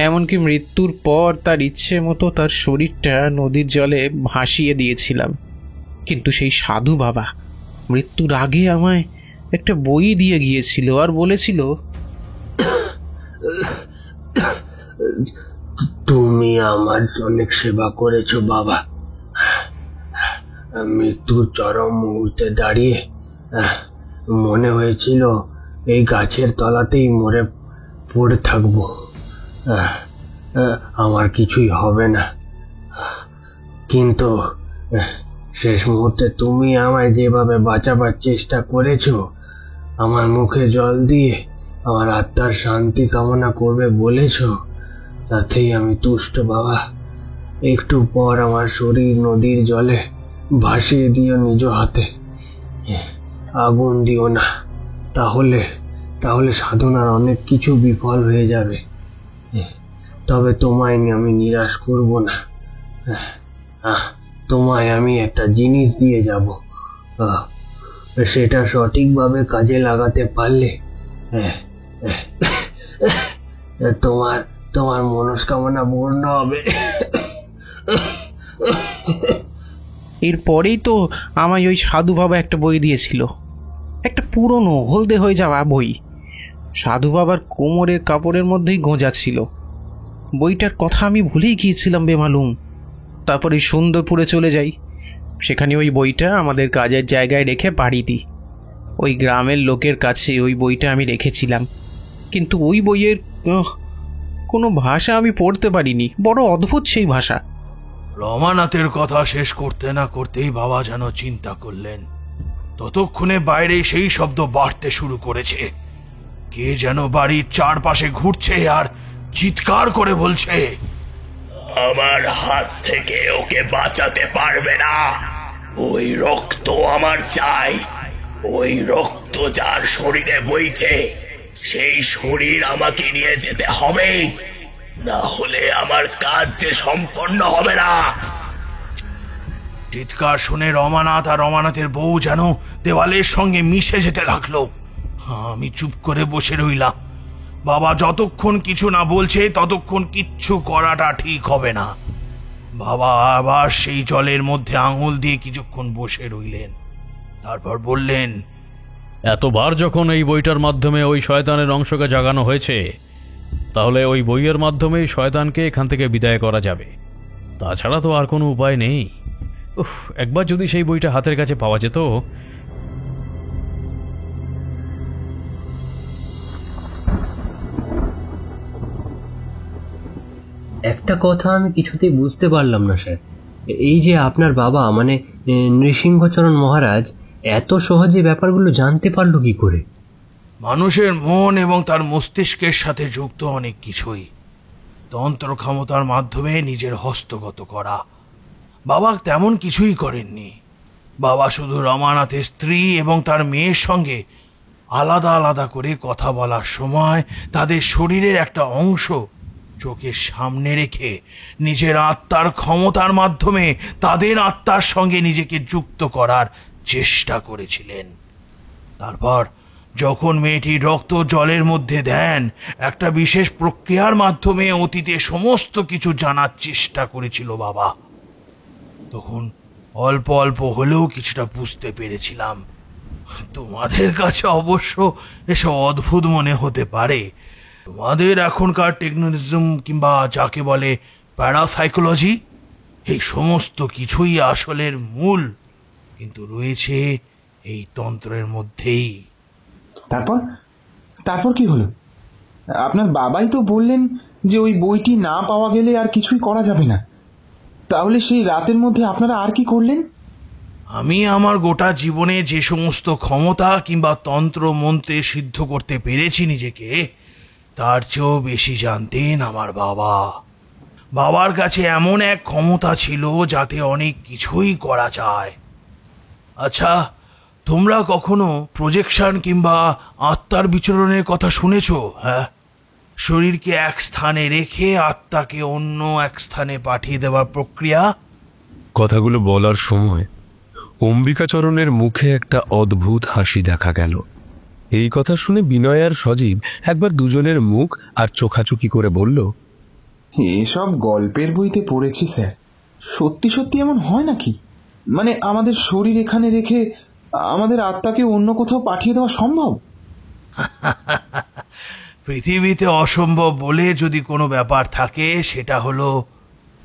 এমনকি মৃত্যুর পর তার ইচ্ছে মতো তার শরীরটা নদীর জলে ভাসিয়ে দিয়েছিলাম। কিন্তু সেই সাধু বাবা মৃত্যুর আগে আমায় একটা বই দিয়ে গিয়েছিল, আর বলেছিল, তুমি আমার অনেক সেবা করেছো বাবা। মৃত্যুর চরম মুহূর্তে দাঁড়িয়ে মনে হয়েছিল এই গাছের তলাতেই মরে পড়ে থাকবো, আমার কিছুই হবে না। কিন্তু শেষ মুহূর্তে তুমি আমায় যেভাবে বাঁচাবার চেষ্টা করেছো, আমার মুখে জল দিয়ে আমার আত্মার শান্তি কামনা করবে বলেছো, তাতেই আমি তুষ্ট বাবা। একটু পর আমার শরীর নদীর জলে ভাসিয়ে দিও নিজ হাতে, আগুন দিও না, তাহলে তাহলে সাধনার অনেক কিছু বিফল হয়ে যাবে। তবে তোমায় আমি নিরাশ করব না। তোমায় আমি একটা জিনিস দিয়ে যাব, সেটা সঠিকভাবে কাজে লাগাতে পারলে তোমার তোমার মনস্কামনা পূর্ণ হবে। এরপরেই তো আমায় ওই সাধু বাবা একটা বই দিয়েছিল, একটা পুরনো হলদে হয়ে যাওয়া বই। সাধু বাবার কোমরের কাপড়ের মধ্যেই গোঁজা ছিল। বইটার কথা আমি ভুলেই গিয়েছিলাম বেমালুম। তারপরে সুন্দরপুরে চলে যাই, সেখানে ওই বইটা আমাদের কাজের জায়গায় রেখে বাড়ি দিই। ওই গ্রামের লোকের কাছে ওই বইটা আমি রেখেছিলাম, কিন্তু ওই বইয়ের কোনো ভাষা আমি পড়তে পারিনি। বড় অদ্ভুত সেই ভাষা। রমানাথের কথা শেষ করতে না করতেই বাবা যেন চিন্তা করলেন। ততক্ষণে বাইরে সেই শব্দ বাড়তে শুরু করেছে। কে যেন বাড়ির চারপাশে ঘুরছে আর চিৎকার করে বলছে, আমার হাত থেকে ওকে বাঁচাতে পারবে না। ওই রক্ত আমার চাই। ওই রক্ত যার শরীরে বইছে, সেই শরীর আমাকে নিয়ে যেতে হবে, না হলে আমার কাজ যে সম্পন্ন হবে না। চিৎকার শুনে রমানাথ আর রমানাথের বউ যেন দেওয়ালের সঙ্গে মিশে যেতে লাগলো। আমি চুপ করে বসে রইলাম। বাবা যতক্ষণ কিছু না বলছে ততক্ষণ কিচ্ছু করাটা ঠিক হবে না। বাবা আবার সেই জলের মধ্যে আঙুল দিয়ে কিছুক্ষণ বসে রইলেন, তারপর বললেন, এতবার যখন এই বইটার মাধ্যমে ওই শয়তানের অংশকে জাগানো হয়েছে, তাহলে ওই বইয়ের মাধ্যমেই শয়তানকে এখান থেকে বিদায় করা যাবে। তাছাড়া তো আর কোনো উপায় নেই। একবার যদি সেই বইটা হাতের কাছে পাওয়া যেত। একটা কথা আমি কিছুতেই বুঝতে পারলাম না স্যার, এই যে আপনার বাবা মানে নৃসিংহচরণ মহারাজ এত সহজে ব্যাপারগুলো জানতে পারলো কি করে? মানুষের মন এবং তার মস্তিষ্কের সাথে যুক্ত অনেক কিছুই তন্ত্র ক্ষমতার মাধ্যমে নিজের হস্তগত করা। বাবা তেমন কিছুই করেননি। বাবা শুধু রমানাথের স্ত্রী এবং তার মেয়ের সঙ্গে আলাদা আলাদা করে কথা বলার সময় তাদের শরীরের একটা অংশ চোখের সামনে রেখে নিজের আত্মার ক্ষমতার মাধ্যমে তাদের আত্মার সঙ্গে নিজেকে যুক্ত করার চেষ্টা করেছিলেন। তারপর যখন মেয়েটির রক্ত জলের মধ্যে দেন, একটা বিশেষ প্রক্রিয়ার মাধ্যমে অতীতে সমস্ত কিছু জানার চেষ্টা করেছিল বাবা। তখন অল্প অল্প হলেও কিছুটা বুঝতে পেরেছিলাম। তোমাদের কাছে অবশ্য এসব অদ্ভুত মনে হতে পারে। তোমাদের এখনকার টেকনোলজিজম কিংবা যাকে বলে প্যারাসাইকোলজি, এই সমস্ত কিছুই আসলের মূল কিন্তু রয়েছে এই তন্ত্রের মধ্যেই। তারপর তারপর কি হলো? আপনার বাবাই তো বললেন যে ওই বইটি না পাওয়া গেলে আর কিছুই করা যাবে না। তাহলে সেই রাতের মধ্যে আপনারা আর কি করলেন? আমি আমার গোটা জীবনে যে সমস্ত ক্ষমতা কিংবা তন্ত্র মন্ত্রে সিদ্ধ করতে পেরেছি নিজেকে, তার চেয়েও বেশি জানতেন আমার বাবা। বাবার কাছে এমন এক ক্ষমতা ছিল যাতে অনেক কিছুই করা যায়। আচ্ছা, তোমরা কখনো প্রজেকশন কিংবা আত্মার বিচরণের কথা শুনেছ? হ্যাঁ, শরীরকে এক স্থানে রেখে আত্মাকে অন্য এক স্থানে পাঠিয়ে দেওয়ার প্রক্রিয়া। কথাগুলো বলার সময় অম্বিকাচরণের মুখে একটা অদ্ভুত হাসি দেখা গেল। এই কথা শুনে বিনয় আর সজীব একবার দুজনের মুখ আর চোখাচুকি করে বলল, এসব গল্পের বইতে পড়েছি স্যার। সত্যি সত্যি এমন হয় নাকি? মানে আমাদের শরীর এখানে রেখে আমাদের আত্মাকে অন্য কোথাও পাঠিয়ে দেওয়া সম্ভব? পৃথিবীতে অসম্ভব বলে যদি কোনো ব্যাপার থাকে, সেটা হলো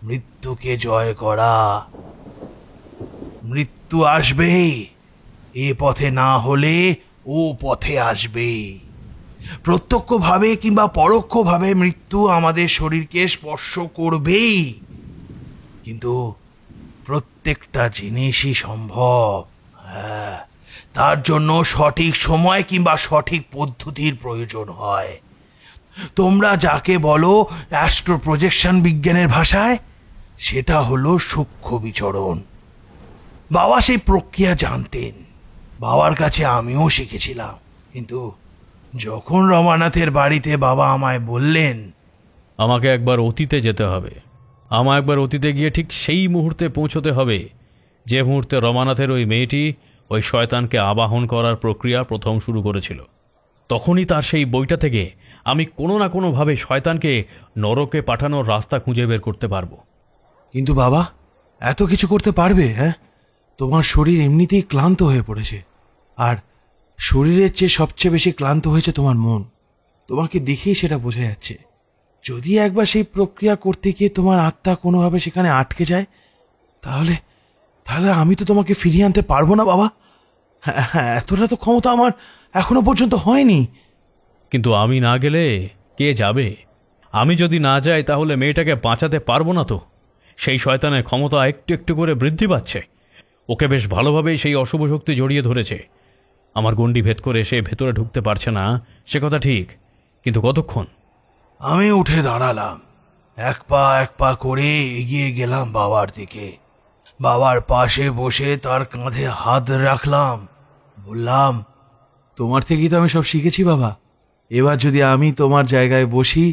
মৃত্যুকে জয় করা। মৃত্যু আসবেই, এ পথে না হলে ও পথে আসবেই। প্রত্যক্ষভাবে কিংবা পরোক্ষভাবে মৃত্যু আমাদের শরীরকে স্পর্শ করবেই। কিন্তু প্রত্যেকটা জিনিসই সম্ভব। হ্যাঁ, তার জন্য সঠিক সময় কিংবা সঠিক পদ্ধতির প্রয়োজন হয়। তোমরা যাকে বলো অ্যাস্ট্রো প্রজেকশন বিজ্ঞানের ভাষায়, সেটা হলো সূক্ষ্ম বিচরণ। বাবা সেই প্রক্রিয়া জানতেন, বাবার কাছে আমিও শিখেছিলাম। কিন্তু যখন রমানাথের বাড়িতে বাবা আমায় বললেন আমাকে একবার অতীতে যেতে হবে, আমায় একবার অতীতে গিয়ে ঠিক সেই মুহূর্তে পৌঁছতে হবে যে মুহূর্তে রমানাথের ওই মেয়েটি ওই শয়তানকে আবাহন করার প্রক্রিয়া প্রথম শুরু করেছিল, তখনই তার সেই বইটা থেকে আমি কোনো না কোনোভাবে শয়তানকে নরকে পাঠানোর রাস্তা খুঁজে বের করতে পারবো। কিন্তু বাবা, এত কিছু করতে পারবে? হ্যাঁ, তোমার শরীর এমনিতেই ক্লান্ত হয়ে পড়েছে, আর শরীরের চেয়ে সবচেয়ে বেশি ক্লান্ত হয়েছে তোমার মন। তোমাকে দেখেই সেটা বোঝা যাচ্ছে। যদি একবার সেই প্রক্রিয়া করতে গিয়ে তোমার আত্মা কোনোভাবে সেখানে আটকে যায়, তাহলে তাহলে আমি তো তোমাকে ফিরিয়ে আনতে পারবো না বাবা। হ্যাঁ, এতটা তো ক্ষমতা আমার এখনো পর্যন্ত হয়নি। কিন্তু আমি না গেলে কে যাবে? আমি যদি না যাই তাহলে মেয়েটাকে বাঁচাতে পারবো না তো। সেই শয়তানের ক্ষমতা একটু একটু করে বৃদ্ধি পাচ্ছে, ওকে বেশ ভালোভাবেই সেই অশুভ শক্তি জড়িয়ে ধরেছে। আমার গণ্ডি ভেদ করে সে ভেতরে ঢুকতে পারছে না, সে কথা ঠিক, কিন্তু কতক্ষণ? আমি উঠে দাঁড়ালাম, এক পা করে এগিয়ে গেলাম বাবার দিকে। বাবার পাশে বসে তার কাঁধে হাত রাখলাম, বললাম, তোমার থেকেই তো আমি সব শিখেছি বাবা। এবার যদি আমি তোমার জায়গায় বসি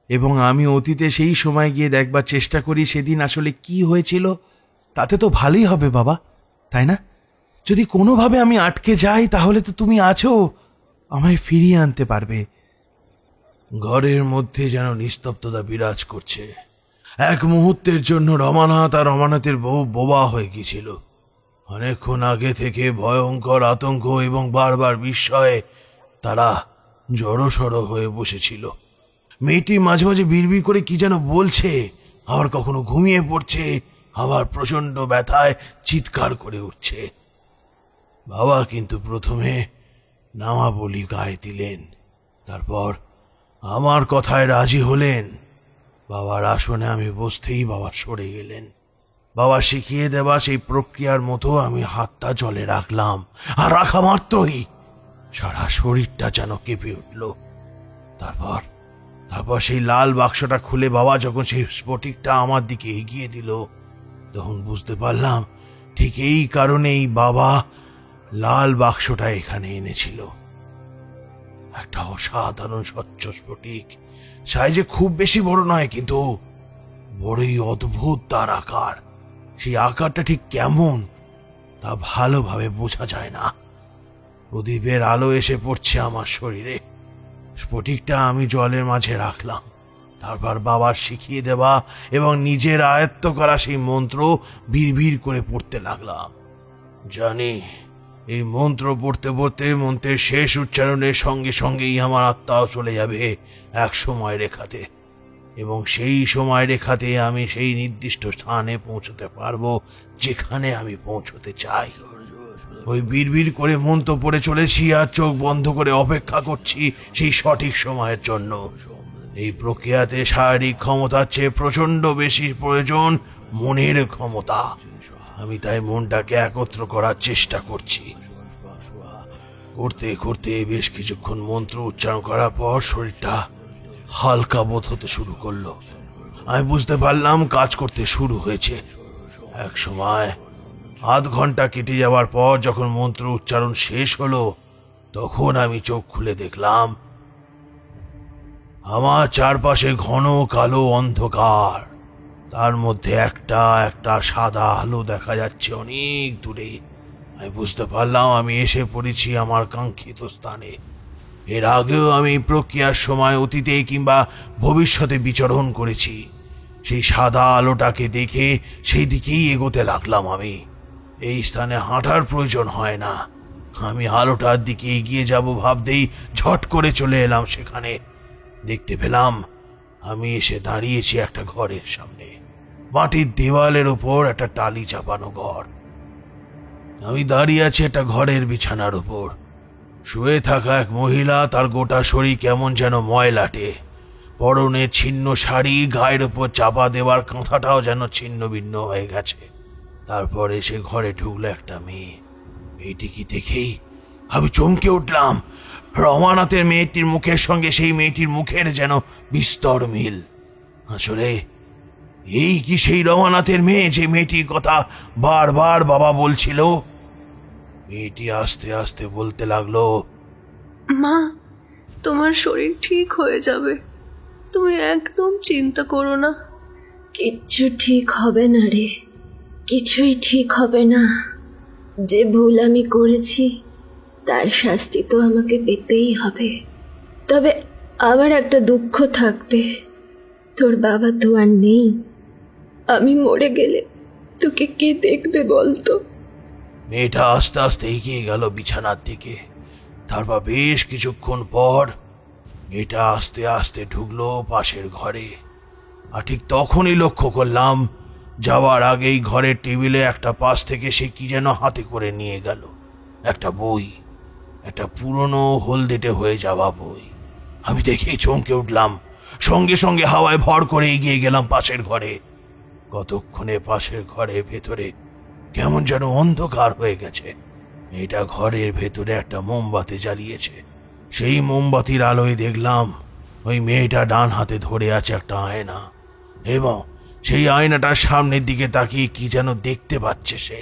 এবং আমি অতীতে সেই সময় গিয়ে দেখবার চেষ্টা করি সেদিন আসলে কি হয়েছিল, তাতে তো ভালোই হবে বাবা, তাই না? যদি কোনোভাবে আমি আটকে যাই তাহলে তো তুমি আছো, আমায় ফিরিয়ে আনতে পারবে। ঘরের মধ্যে যেন নিস্তব্ধতা বিরাজ করছে। এক মুহূর্তের জন্য রমানাথ আর রমানাথের বউ বোবা হয়ে গিয়েছিল। অনেকক্ষণ আগে থেকে ভয়ঙ্কর আতঙ্ক এবং বারবার বিস্ময়ে তারা জড়সড় হয়ে বসেছিল। মেয়েটি মাঝে মাঝে বিড়বিড় করে কি যেন বলছে, আবার কখনো ঘুমিয়ে পড়ছে, আবার প্রচন্ড ব্যথায় চিৎকার করে উঠছে। বাবা কিন্তু প্রথমে নামাবলি গায়ে দিলেন, তারপর আমার কথায় রাজি হলেন। বাবার আসনে আমি বসতেই বাবা সরে গেলেন। বাবা শিখিয়ে দেওয়া সেই প্রক্রিয়ার মতো আমি হাতটা জলে রাখলাম, আর রাখা মাত্রই সারা শরীরটা যেন কেঁপে উঠল। তারপর সেই লাল বাক্সটা খুলে বাবা যখন সেই স্ফটিকটা আমার দিকে এগিয়ে দিল, তখন বুঝতে পারলাম ঠিক এই কারণেই বাবা লাল বাক্সটা এখানে এনেছিল। একটা অসাধারণ স্বচ্ছ স্ফটিক, সাইজে খুব বেশি বড় নয়, কিন্তু বড়ই অদ্ভুত তার আকার। সেই আকারটা ঠিক কেমন তা ভালোভাবে বোঝা যায় না। প্রদীপের আলো এসে পড়ছে আমার শরীরে। স্ফটিকটা আমি জলের মাঝে রাখলাম, তারপর বাবার শিখিয়ে দেওয়া এবং নিজের আয়ত্ত করা সেই মন্ত্র বিড়বিড় করে পড়তে লাগলাম। জানি এই মন্ত্র পড়তে পড়তে মন্ত্রের শেষ উচ্চারণের সঙ্গে সঙ্গেই আমার আত্মাও চলে যাবে এক সময় রেখাতে, এবং সেই সময় রেখাতে আমি সেই নির্দিষ্ট স্থানে পৌঁছতে পারবো যেখানে আমি পৌঁছতে চাই। ওই বিড়বিড় করে মন্ত্র পড়ে চলেছি আর চোখ বন্ধ করে অপেক্ষা করছি সেই সঠিক সময়ের জন্য। এই প্রক্রিয়াতে শারীরিক ক্ষমতার চেয়ে প্রচন্ড বেশি প্রয়োজন মনের ক্ষমতা। আমি তাই মনটাকে একত্র করার চেষ্টা করছি। করতে করতে বেশ কিছুক্ষণ মন্ত্র উচ্চারণ করার পর শরীরটা হালকা বোধ হতে শুরু করলো। আমি বুঝতে পারলাম কাজ করতে শুরু হয়েছে। এক সময় আধ ঘন্টা কেটে যাওয়ার পর যখন মন্ত্র উচ্চারণ শেষ হলো, তখন আমি চোখ খুলে দেখলাম আমার চারপাশে ঘন কালো অন্ধকার, তার মধ্যে একটা একটা সাদা আলো দেখা যাচ্ছে অনেক দূরে। আমি বুঝতে পারলাম আমি এসে পড়েছি আমার কাঙ্ক্ষিত স্থানে। এর আগেও আমি প্রক্রিয়ার সময় অতীতে কিংবা ভবিষ্যতে বিচরণ করেছি। সেই সাদা আলোটাকে দেখে সেই দিকেই এগোতে লাগলাম। আমি এই স্থানে হাঁটার প্রয়োজন হয় না, আমি আলোটার দিকে এগিয়ে যাব ভাবতেই ঝট করে চলে এলাম সেখানে। দেখতে পেলাম আমি এসে দাঁড়িয়েছি একটা ঘরের সামনে। মাটির দেওয়ালের ওপর একটা টালি চাপানো ঘর। আমি দাঁড়িয়ে আছি একটা ঘরের বিছানার উপর। শুয়ে থাকা এক মহিলা, তার গোটা শরীর কেমন যেন ময়লাটে। পরনে ছিন্ন শাড়ি, গায়ের উপর চাপা দেওয়ার কাঁথাটাও যেন ছিন্ন ভিন্ন হয়ে গেছে। তারপর এসে ঘরে ঢুকলো একটা মেয়ে। মেয়েটিকে দেখেই আমি চমকে উঠলাম। রমানাথের মেয়েটির মুখের সঙ্গে সেই মেয়েটির মুখের যেন বিস্তর মিল। আসলে এই কি সেই রমানাথের মেয়ে যে মেয়েটির কথা বারবার বাবা বলছিল? মেয়েটি আস্তে আস্তে বলতে লাগলো, মা, তোমার শরীর ঠিক হয়ে যাবে, তুমি একদম চিন্তা করো না। কিচ্ছু ঠিক হবে না রে, কিছুই ঠিক হবে না। যে ভুল আমি করেছি তার শাস্তি তো আমাকে পেতেই হবে। তবে আবার একটা দুঃখ থাকবে, তোর বাবা তো আর নেই। আমি মরে গেলে তোকে কে দেখবে বলতো? মেয়েটা আস্তে আস্তে এগিয়ে গেল বিছানার দিকে। তারপর বেশ কিছুক্ষণ পর মেয়েটা আস্তে আস্তে ঢুকলো পাশের ঘরে। আর ঠিক তখনই লক্ষ্য করলাম যাওয়ার আগেই ঘরের টেবিলে একটা পাশ থেকে সে কি যেন হাতে করে নিয়ে গেল। একটা বই, একটা পুরনো হলদেটে হয়ে যাওয়া বই। আমি দেখেই চমকে উঠলাম, সঙ্গে সঙ্গে হাওয়ায় ভর করে এগিয়ে গেলাম পাশের ঘরে। কতক্ষণে পাশের ঘরের ভেতরে কেমন যেন অন্ধকার হয়ে গেছে। মেয়েটা ঘরের ভেতরে একটা মোমবাতি জ্বালিয়েছে। সেই মোমবাতির আলোয় দেখলাম ওই মেয়েটা ডান হাতে ধরে আছে একটা আয়না, এবং সেই আয়নাটার সামনের দিকে তাকিয়ে কি যেন দেখতে পাচ্ছে সে।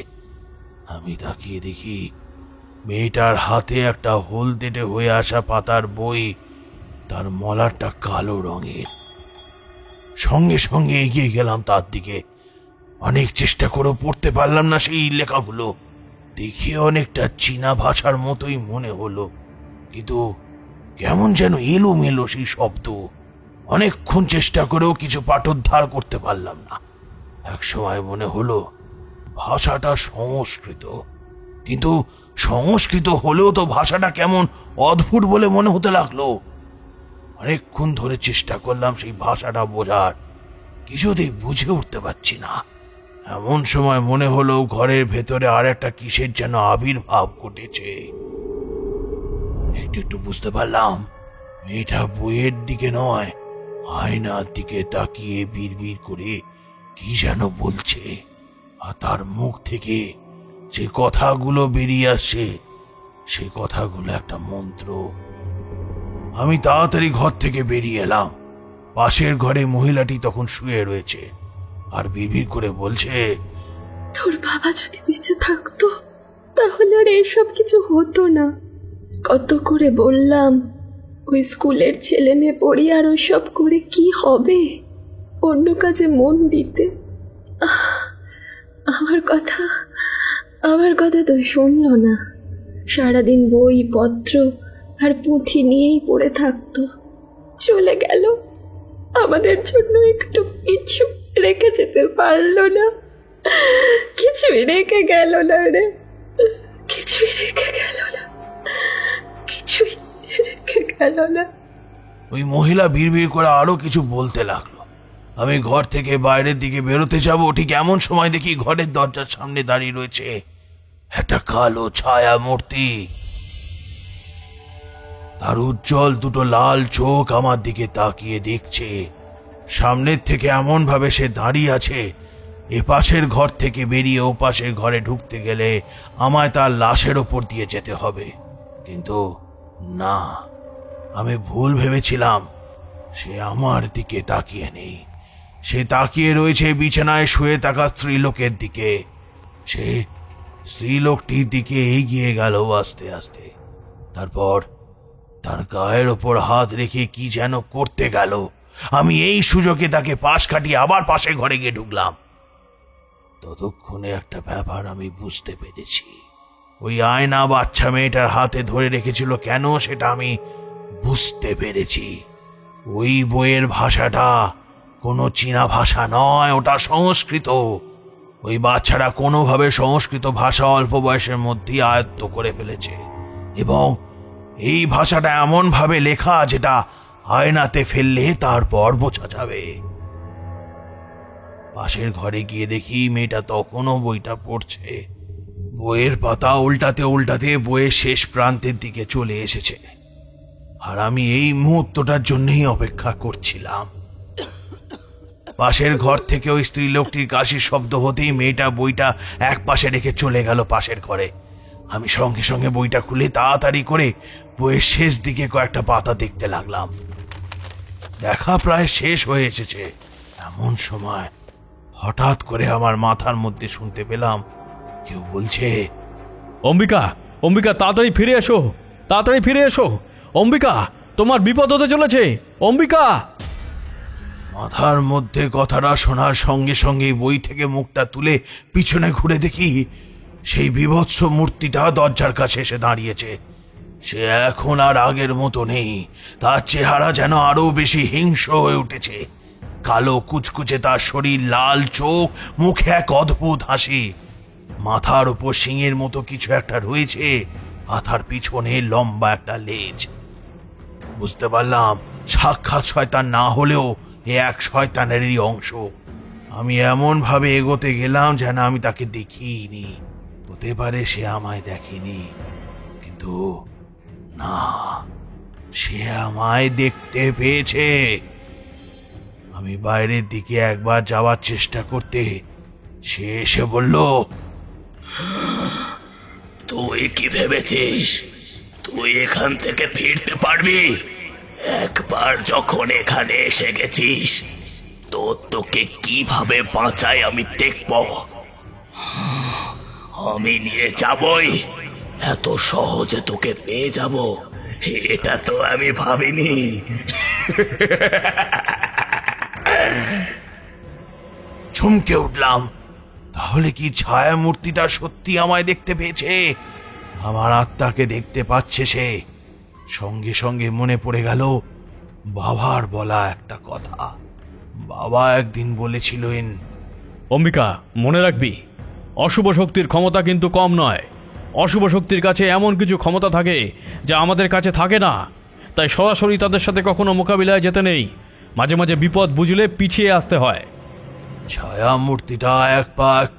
আমি তাকিয়ে দেখি মেয়েটার হাতে একটা হলদেটে হয়ে আসা পাতার বই, তার মলারটা কালো রঙের। সঙ্গে সঙ্গে এগিয়ে গেলাম তার দিকে। অনেক চেষ্টা করেও পড়তে পারলাম না সেই লেখাগুলো। দেখে অনেকটা চীনা ভাষার মতোই মনে হলো, কিন্তু কেমন যেন এলোমেলো সেই শব্দ। অনেকক্ষণ চেষ্টা করেও কিছু পাঠোদ্ধার করতে পারলাম না। এক সময় মনে হলো ভাষাটা সংস্কৃত, কিন্তু সংস্কৃত হলেও তো ভাষাটা কেমন অদ্ভুত বলে মনে হতে লাগলো। অনেকক্ষণ ধরে চেষ্টা করলাম সেই ভাষাটা বোঝার, কিছুতেই বুঝে উঠতে পারছি না। এমন সময় মনে হলো ঘরের ভেতরে আর একটা কিসের যেন আবির্ভাব ঘটেছে। একটু একটু বুঝতে পারলাম মেয়েটা বইয়ের দিকে নয়, আয়নার দিকে তাকিয়ে বিড়বিড় করে কি যেন বলছে। আর তার মুখ থেকে যে কথাগুলো বেরিয়ে আসছে সে কথাগুলো একটা মন্ত্র। আমি তাড়াতাড়ি ঘর থেকে বেরিয়ে এলাম। পাশের ঘরে মহিলাটি তখন শুয়ে রয়েছে আর বিড়বিড় করে বলছে, তোর বাবা যদি বেঁচে থাকতো তাহলে আর এসব কিছু হতো না। কত করে বললাম ওই স্কুলের ছেলে মেয়ে পড়ি আর ওসব করে কি হবে, অন্য কাজে মন দিতে। আমার কথা তো শুনলো না। সারাদিন বই পত্র আর পুঁথি নিয়েই পড়ে থাকতো। চলে গেল, আমাদের জন্য একটু কিছু রেখে যেতে পারলো না। কিছুই রেখে গেল না রে, কিছুই রেখে গেল না, কিছুই রেখে গেল না। ওই মহিলা বিড়বিড় করে আরো কিছু বলতে লাগলো। আমি ঘর থেকে বাইরের দিকে বেরোতে যাব, ঠিক এমন সময় দেখি ঘরের দরজার সামনে দাঁড়িয়ে রয়েছে একটা কালো ছায়া মূর্তি। তার উজ্জ্বল দুটো লাল চোখ আমার দিকে তাকিয়ে দেখছে। সামনের থেকে এমন ভাবে সে দাঁড়িয়ে আছে, এ পাশের ঘর থেকে বেরিয়ে ও পাশের ঘরে ঢুকতে গেলে আমায় তার লাশের ওপর দিয়ে যেতে হবে। কিন্তু না, আমি ভুল ভেবেছিলাম। সে আমার দিকে তাকিয়ে নেই, সে তাকিয়ে রয়েছে বিছানায় শুয়ে থাকা স্ত্রীলোকের দিকে। সে স্ত্রীলোকটির দিকে এগিয়ে গেল আস্তে আস্তে। তারপর তার গায়ের ওপর হাত রেখে কি যেন করতে গেল। আমি এই সুযোগে তাকে পাশ কাটিয়ে আবার পাশে ঘরে গিয়ে ঢুকলাম। ততক্ষণে একটা ব্যাপার আমি বুঝতে পেরেছি। ওই আয়না বাচ্চা মেয়েটার হাতে ধরে রেখেছিল কেন সেটা আমি বুঝতে পেরেছি। ওই বইয়ের ভাষাটা কোনো চীনা ভাষা নয়, ওটা সংস্কৃত। ওই বাচ্চারা কোনোভাবে সংস্কৃত ভাষা অল্প বয়সের মধ্যেই আয়ত্ত করে ফেলেছে, এবং এই ভাষাটা এমন ভাবে লেখা যেটা আয়নাতে ফেললে তারপর বোঝা যাবে। পাশের ঘরে গিয়ে দেখি মেয়েটা তখনও বইটা পড়ছে। বইয়ের পাতা উল্টাতে উল্টাতে বইয়ের শেষ প্রান্তের দিকে চলে এসেছে, আর আমি এই মুহূর্তটার জন্যই অপেক্ষা করছিলাম। পাশের ঘর থেকে ওই স্ত্রীলোকটির কাশির শব্দ হতেই মেয়েটা বইটা এক পাশে রেখে চলে গেল পাশের ঘরে। আমি সঙ্গে সঙ্গে বইটা খুলে তাড়াতাড়ি করে বইয়ের শেষ দিকে কয়েকটা পাতা দেখতে লাগলাম। দেখা প্রায় শেষ হয়ে এসেছে। এমন সময় হঠাৎ করে আমার মাথার মধ্যে শুনতে পেলাম কেউ বলছে, অম্বিকা, অম্বিকা, তাড়াতাড়ি ফিরে এসো, তাড়াতাড়ি ফিরে এসো। অম্বিকা, তোমার বিপদ হতে চলেছে। অম্বিকা। মাথার মধ্যে কথাটা শোনার সঙ্গে সঙ্গে বই থেকে মুখটা তুলে পিছনে ঘুরে দেখি সেই বিভৎস মূর্তিটা দরজার কাছে এসে দাঁড়িয়েছে। সে এখন আর আগের মতো নেই, তার চেহারা যেন আরো বেশি হিংস্র হয়ে উঠেছে। কালো কুচকুচে তার শরীর, লাল চোখ, মুখে এক অদ্ভুত হাসি। মাথার উপর সিংহের মতো কিছু একটা রয়েছে, মাথার পিছনে লম্বা একটা লেজ। বুঝতে পারলাম সাক্ষাৎ শয়তান না হলেও এ এক শয়তানেরই অংশ। আমি এমন ভাবে এগোতে গেলাম যেন আমি তাকে দেখিনি। হতে পারে সে আমায় দেখেনি, কিন্তু না, সে আমায় দেখতে পেয়েছে। আমি বাইরের দিকে একবার যাওয়ার চেষ্টা করতে সে এসে বলল, তুই কি ভেবেছিস তুই এখান থেকে ফিরতে পারবি? একবার যখন এখানে এসে গেছিস, তোকে কিভাবে বাঁচাই আমি দেখব। আমি নিয়ে যাবই, এত সহজে তোকে পেয়ে যাব এটা তো আমি ভাবিনি। চমকে উঠলাম। তাহলে কি ছায়া মূর্তিটা সত্যি আমায় দেখতে পেয়েছে? আমার আত্মাকে দেখতে পাচ্ছে সে। সঙ্গে সঙ্গে মনে পড়ে গেল বাবার বলা একটা কথা। বাবা একদিন বলেছিলেন, অম্বিকা, মনে রাখবি, অশুভ শক্তির ক্ষমতা কিন্তু কম নয়। অশুভ শক্তির কাছে এমন কিছু ক্ষমতা থাকে যা আমাদের কাছে থাকে না। তাই সরাসরি তাদের সাথে কখনো মোকাবিলায় যেতে নেই। মাঝে মাঝে বিপদ বুঝলে পিছিয়ে আসতে হয়। ছায়া মূর্তিটা এক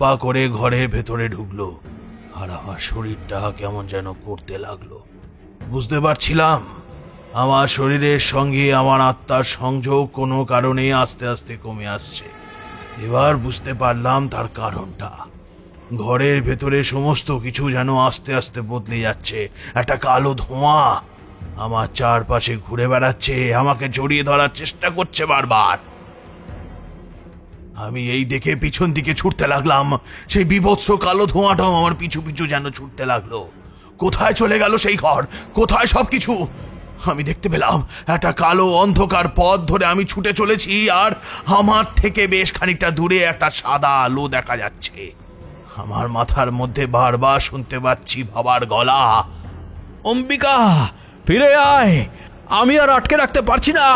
পা করে ঘরের ভেতরে ঢুকলো, আর আমার শরীরটা কেমন যেন করতে লাগলো। বুঝতে পারছিলাম আমার শরীরের সঙ্গে আমার আত্মার সংযোগ কোনো কারণে আস্তে আস্তে কমে আসছে। এবার বুঝতে পারলাম তার কারণটা। ঘরের ভেতরে সমস্ত কিছু যেন আস্তে আস্তে বদলে যাচ্ছে। একটা কালো ধোঁয়া আমার চারপাশে ঘুরে বেড়াচ্ছে, আমাকে জড়িয়ে ধরার চেষ্টা করছে বারবার। আমি এই দেখে পিছন দিকে ছুটতে লাগলাম। সেই বিভৎস কালো ধোঁয়াটাও আমার পিছু পিছু যেন ছুটতে লাগলো। কোথায় চলে গেল সেই ঘর? কোথায় সবকিছু? আমি দেখতে পেলাম একটা কালো অন্ধকার পথ ধরে আমি ছুটে চলেছি, আর আমার থেকে বেশ খানিকটা দূরে একটা সাদা আলো দেখা যাচ্ছে। আমার মাথার মধ্যে বারবার শুনতে পাচ্ছি বাবার গলা, অম্বিকা, ফিরে আয়, আমি আর আটকে রাখতে পারছি না,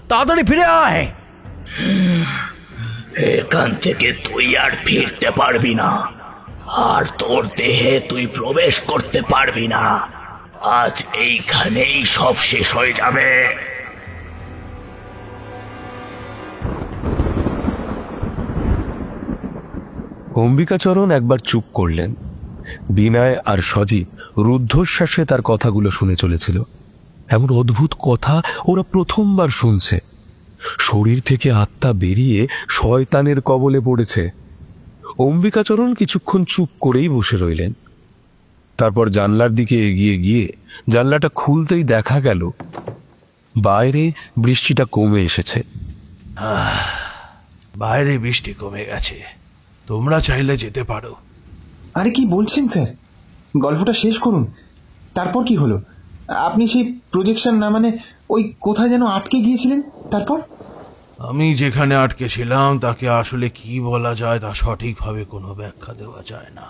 তাড়াতাড়ি ফিরে আয়। এখান থেকে তুই আর ফিরতে পারবি না, আর তোর দেহে তুই প্রবেশ করতে পারবি না। আজ এইখানেই সব শেষ হয়ে যাবে। অম্বিকাচরণ একবার চুপ করলেন। বিনয় আর সজীব রুদ্ধশ্বাসে তার কথাগুলো শুনে চলেছিল। এমন অদ্ভুত কথা ওরা প্রথমবার শুনছে। শরীর থেকে আত্মা বেরিয়ে শয়তানের কবলে পড়েছে। অম্বিকাচরণ কিছুক্ষণ চুপ করেই বসে রইলেন। তারপর জানলার দিকে এগিয়ে গিয়ে জানলাটা খুলতেই দেখা গেল বাইরে বৃষ্টিটা কমে এসেছে। বাইরে বৃষ্টি কমে গেছে, তোমরা চাইলে যেতে পারো। আরে কি বলছেন স্যার, গল্পটা শেষ করুন। তারপর কি হলো? আপনি সেই প্রজেকশন না মানে ওই কোথায় যেন আটকে গিয়েছিলেন, তারপর? আমি যেখানে আটকে ছিলাম তাকে আসলে কি বলা যায় তা সঠিকভাবে কোনো ব্যাখ্যা দেওয়া যায় না।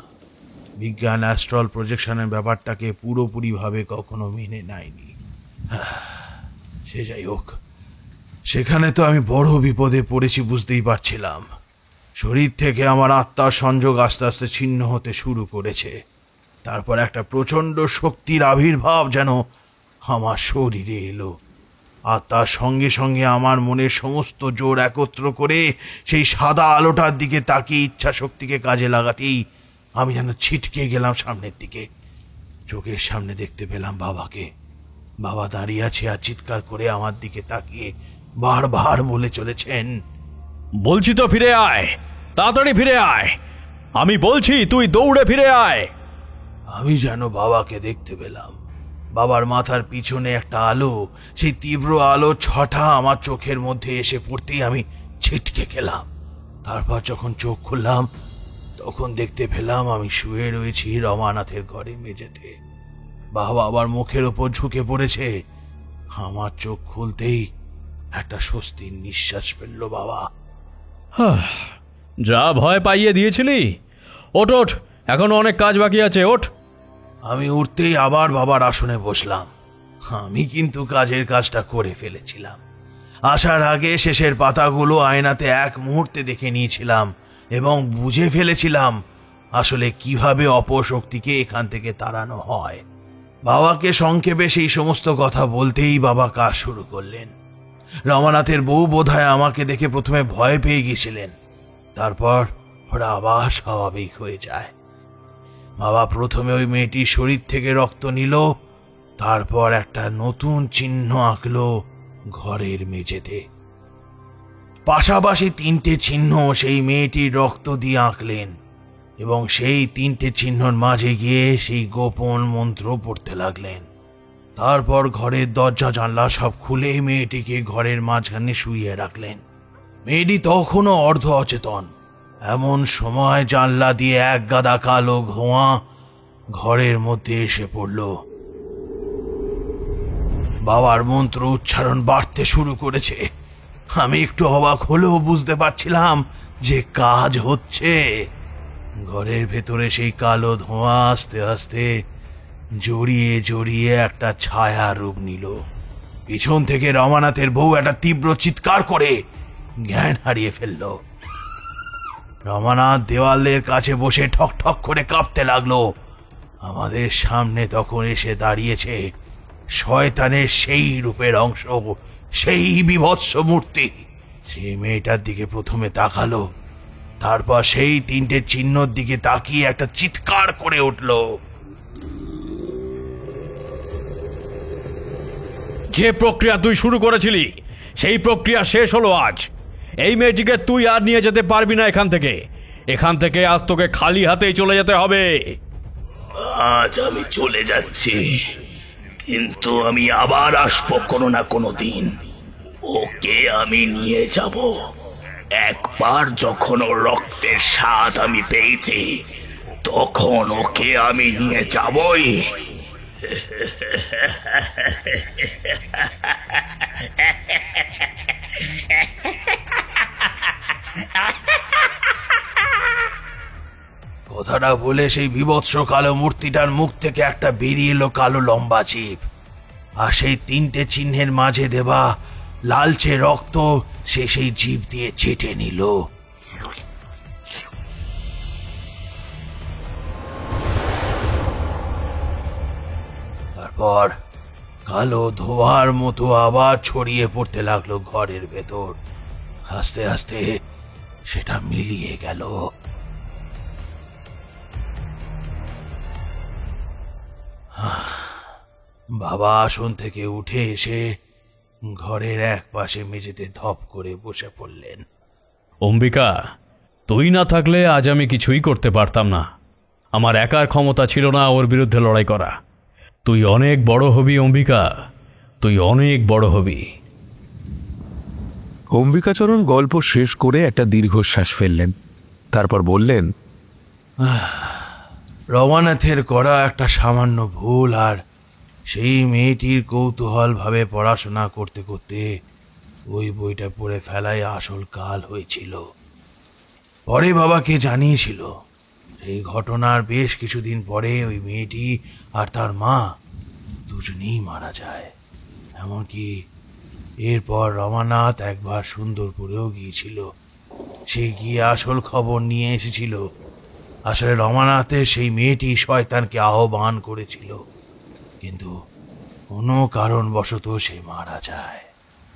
বিজ্ঞান অ্যাস্ট্রাল প্রজেকশনের ব্যাপারটাকে পুরোপুরিভাবে কখনো মেনে নেয়নি। সে যাই হোক, সেখানে তো আমি বড় বিপদে পড়েছি বুঝতেই পারছিলাম। শরীর থেকে আমার আত্মার সংযোগ আস্তে আস্তে ছিন্ন হতে শুরু করেছে। তারপর একটা প্রচণ্ড শক্তির আবির্ভাব যেন আমার শরীরে এলো। আর তার সঙ্গে সঙ্গে আমার মনের সমস্ত জোর একত্র করে সেই সাদা আলোটার দিকে তাকিয়ে ইচ্ছা শক্তিকে কাজে লাগাতেই আমি যেন ছিটকে গেলাম সামনের দিকে। চোখের সামনে দেখতে পেলাম বাবাকে। বাবা দাঁড়িয়ে আছে আর চিৎকার করে আমার দিকে তাকিয়ে বারবার বলে চলেছেন, বলছি তো ফিরে আয়, তাড়াতাড়ি ফিরে আয়, আমি বলছি তুই দৌড়ে ফিরে আয়। আমি যেন বাবাকে দেখতে পেলাম। বাবার মাথার পিছনে একটা আলো, সেই তীব্র আলো ছটা আমার চোখের মধ্যে এসে পড়তেই আমি ছিটকে গেলাম। তারপর যখন চোখ খুললাম তখন দেখতে পেলাম আমি শুয়ে রয়েছি রমানাথের ঘরে মেঝেতে। বাবা আবার মুখের ওপর ঝুঁকে পড়েছে। আমার চোখ খুলতেই একটা স্বস্তির নিঃশ্বাস ফেললো বাবা। যা ভয় পাইয়ে দিয়েছিলি, ওঠ ওঠ, এখনো অনেক কাজ বাকি আছে, ওঠ। আমি উঠতেই আবার বাবার আসনে বসলাম। আমি কিন্তু কাজের কাজটা করে ফেলেছিলাম। আসার আগে শেষের পাতাগুলো আয়নাতে এক মুহূর্তে দেখে নিয়েছিলাম এবং বুঝে ফেলেছিলাম আসলে কিভাবে অপশক্তিকে এখান থেকে তাড়ানো হয়। বাবাকে সংক্ষেপে সেই সমস্ত কথা বলতেই বাবা কাজ শুরু করলেন। রমানাথের বউ বোধহয় আমাকে দেখে প্রথমে ভয় পেয়ে গিয়েছিলেন, তারপর ওরা আবার স্বাভাবিক হয়ে যায়। বাবা প্রথমে ওই মেয়েটির শরীর থেকে রক্ত নিল, তারপর একটা নতুন চিহ্ন আঁকলো ঘরের মেঝেতে। পাশাপাশি 3টে চিহ্ন সেই মেয়েটির রক্ত দিয়ে আঁকলেন এবং সেই 3টে চিহ্নর মাঝে গিয়ে সেই গোপন মন্ত্র পড়তে লাগলেন। তারপর ঘরের দরজা জানলা সব খুলে মেয়েটিকে ঘরের মাঝখানে শুইয়ে রাখলেন। মেয়েটি তখনও অর্ধ অচেতন। এমন সময় জানলা দিয়ে এক গাদা কালো ধোঁয়া ঘরের মধ্যে এসে পড়ল। বাবার মন্ত্র উচ্চারণ বাড়তে শুরু করেছে। আমি একটু অবাক হলেও বুঝতে পারছিলাম যে কাজ হচ্ছে। ঘরের ভেতরে সেই কালো ধোঁয়া আস্তে আস্তে জড়িয়ে জড়িয়ে একটা ছায়া রূপ নিল। পিছন থেকে রমানাথের বউ একটা তীব্র চিৎকার করে জ্ঞান হারিয়ে ফেলল। রমানাথ দেওয়ালের কাছে বসে ঠক ঠক করে কাঁপতে লাগলো। আমাদের সামনে তখন এসে দাঁড়িয়েছে শয়তানের সেই রূপের অংশ, সেই বীভৎস মূর্তি। সেই মেয়েটার দিকে প্রথমে তাকালো, তারপর সেই 3টে চিহ্নর দিকে তাকিয়ে একটা চিৎকার করে উঠল। যে প্রক্রিয়া তুই শুরু করেছিলি সেই প্রক্রিয়া শেষ হলো আজ। এই মেয়েটিকে তুই আর নিয়ে যেতে পারবি না এখান থেকে। এখান থেকে আজ তোকে খালি হাতেই চলে যেতে হবে। আজ আমি চলে যাচ্ছি, কিন্তু আমি আবার আসবো কোনো না কোনো দিন। ওকে আমি নিয়ে যাব। একবার যখন ওর রক্তের স্বাদ আমি পেয়েছি তখন ওকে আমি নিয়ে যাবই। কথাটা বলে সেই বীভৎস কালো মূর্তিটার মুখ থেকে একটা বেরিয়ে এলো কালো লম্বা জিভ, আর সেই 3টে চিহ্নের মাঝে দেওয়া লালচে রক্ত সে সেই জিভ দিয়ে চেটে নিল। তারপর কালো ধোঁয়ার মতো আবার ছড়িয়ে পড়তে লাগলো ঘরের ভেতর। আস্তে আস্তে সেটা মিলিয়ে গেল। বাবা আসন থেকে উঠে এসে ঘরের এক পাশে মেঝেতে ধপ করে বসে পড়লেন। অম্বিকা, তুই না থাকলে আজ আমি কিছুই করতে পারতাম না। আমার একার ক্ষমতা ছিল না ওর বিরুদ্ধে লড়াই করা। তুই অনেক বড় হবি অম্বিকা, তুই অনেক বড় হবি। অম্বিকাচরণ গল্প শেষ করে একটা দীর্ঘশ্বাস ফেললেন, তারপর বললেন, রমানাথের করা একটা সামান্য ভুল আর সেই মেয়েটির কৌতূহল ভাবে পড়াশোনা করতে করতে ওই বইটা পড়ে ফেলাই আসল কাল হয়েছিল। পরে বাবাকে জানিয়েছিল। এই ঘটনার বেশ কিছুদিন পরে ওই মেয়েটি আর তার মা দুজনেই মারা যায়। এমনকি এরপর রমানাথ একবার সুন্দরপুরেও গিয়েছিল। সে গিয়ে আসল খবর নিয়ে এসেছিল। আসলে রমানাথের সেই মেয়েটি শয়তানকে আহ্বান করেছিল, কিন্তু কোনো কারণবশত সে মারা যায়।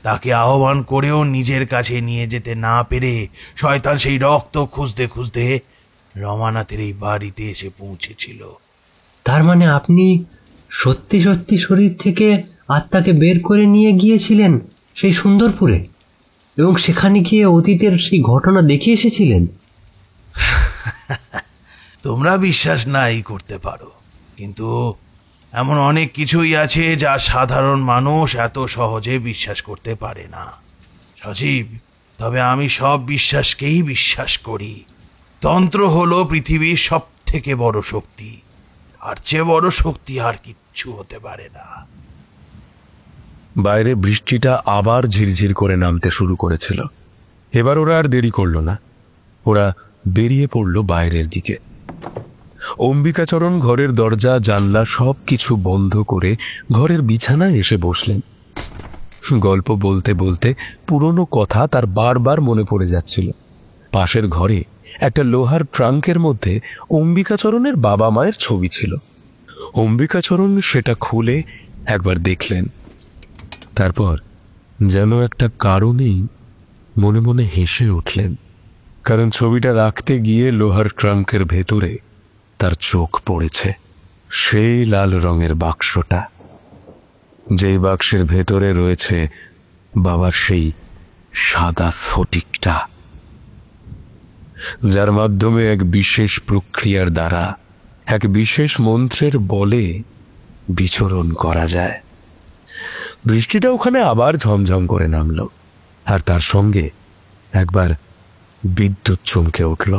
তাকে আহ্বান করেও নিজের কাছে নিয়ে যেতে না পেরে শয়তান সেই রক্ত খুঁজতে খুঁজতে রমানাথের এই বাড়িতে এসে পৌঁছেছিল। তার মানে আপনি সত্যি সত্যি শরীর থেকে আত্মাকে বের করে নিয়ে গিয়েছিলেন সেই সুন্দরপুরে এবং সেখানে গিয়ে অতীতের সেই ঘটনা দেখে এসেছিলেন? তোমরা বিশ্বাস নাই করতে পারো, কিন্তু এমন অনেক কিছুই আছে যা সাধারণ মানুষ এত সহজে বিশ্বাস করতে পারে না। সজীব, তবে আমি সব বিশ্বাসকেই বিশ্বাস করি। তন্ত্র হলো পৃথিবীর সব থেকে বড় শক্তি, আর চেয়ে বড় শক্তি আর কিচ্ছু হতে পারে না। বাইরে বৃষ্টিটা আবার ঝিরঝির করে নামতে শুরু করেছিল। এবার ওরা আর দেরি করল না, ওরা বেরিয়ে পড়ল বাইরের দিকে। অম্বিকাচরণ ঘরের দরজা জানলা সব কিছু বন্ধ করে ঘরের বিছানায় এসে বসলেন। গল্প বলতে বলতে পুরনো কথা তার বারবার মনে পড়ে যাচ্ছিল। পাশের ঘরে একটা লোহার ট্রাঙ্কের মধ্যে অম্বিকাচরণের বাবা মায়ের ছবি ছিল। অম্বিকাচরণ সেটা খুলে একবার দেখলেন, তারপর যেন একটা কারণেই মনে মনে হেসে উঠলেন, কারণ ছবিটা রাখতে গিয়ে লোহার ট্রাঙ্কের ভেতরে তার চোখ পড়েছে সেই লাল রঙের বাক্সটা, যেই বাক্সের ভেতরে রয়েছে বাবার সেই সাদা স্ফটিকটা, যার মাধ্যমে এক বিশেষ প্রক্রিয়ার দ্বারা এক বিশেষ মন্ত্রের বলে বিচরণ করা যায়। বৃষ্টিটা ওখানে আবার ঝমঝম করে নামল, আর তার সঙ্গে একবার বিদ্যুৎ চমকে উঠল।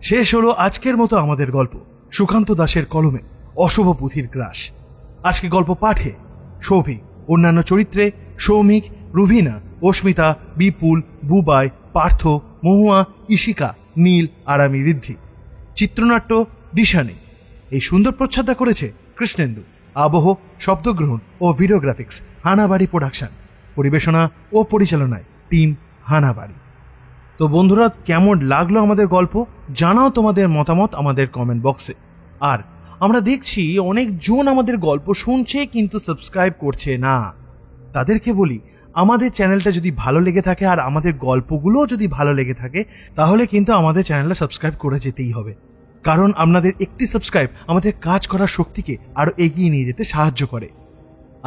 শেষ হলো আজকের মতো আমাদের গল্প সুকান্ত দাশের কলমে অশুভ পুঁথির গ্রাস। আজকে গল্প পাঠে সৌভিক, অন্যান্য চরিত্রে সৌমিক, রুভিনা, অস্মিতা, বিপুল, বুবাই, পার্থ, মহুয়া, ইশিকা, নীল আর আমি ঋদ্ধি। চিত্রনাট্য দিশানি। এই সুন্দর প্রচ্ছদটা করেছে কৃষ্ণেন্দু। আবহ, শব্দগ্রহণ ও ভিডিওগ্রাফিক্স হানাবাড়ি প্রোডাকশন। পরিবেশনা ও পরিচালনায় টিম হানাবাড়ি। তো বন্ধুরা, কেমন লাগলো আমাদের গল্প জানাও তোমাদের মতামত আমাদের কমেন্ট বক্সে। আর আমরা দেখছি অনেকজন আমাদের গল্প শুনছে কিন্তু সাবস্ক্রাইব করছে না। তাদেরকে বলি, আমাদের চ্যানেলটা যদি ভালো লেগে থাকে আর আমাদের গল্পগুলোও যদি ভালো লেগে থাকে তাহলে কিন্তু আমাদের চ্যানেলটা সাবস্ক্রাইব করে যেতেই হবে, কারণ আপনাদের একটি সাবস্ক্রাইব আমাদের কাজ করার শক্তিকে আরও এগিয়ে নিয়ে যেতে সাহায্য করে।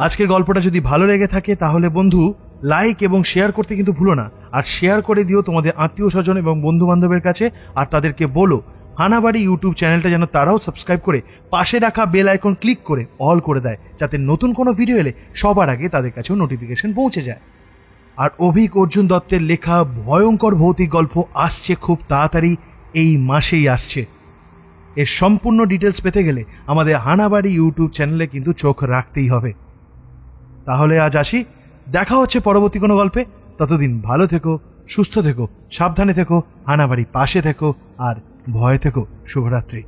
আজকের গল্পটা যদি ভালো লেগে থাকে তাহলে বন্ধু লাইক এবং শেয়ার করতে কিন্তু ভুলো না। আর শেয়ার করে দিও তোমাদের আত্মীয় স্বজন এবং বন্ধু বান্ধবের কাছে। আর তাদেরকে বলো হানাবাড়ি ইউটিউব চ্যানেলটা যেন তারাও সাবস্ক্রাইব করে পাশে রাখা বেল আইকন ক্লিক করে অল করে দেয়, যাতে নতুন কোনো ভিডিও এলে সবার আগে তাদের কাছেও নোটিফিকেশন পৌঁছে যায়। আর অভিক অর্জুন দত্তের লেখা ভয়ঙ্কর ভৌতিক গল্প আসছে খুব তাড়াতাড়ি, এই মাসেই আসছে। এর সম্পূর্ণ ডিটেলস পেতে গেলে আমাদের হানাবাড়ি ইউটিউব চ্যানেলে কিন্তু চোখ রাখতেই হবে। তাহলে আজ আসি, দেখা হচ্ছে পরবর্তী কোনো গল্পে। ততদিন ভালো থেকো, সুস্থ থেকো, সাবধানে থেকো, হানাবাড়ি পাশে থেকো আর ভয়ে থেকো। শুভরাত্রি।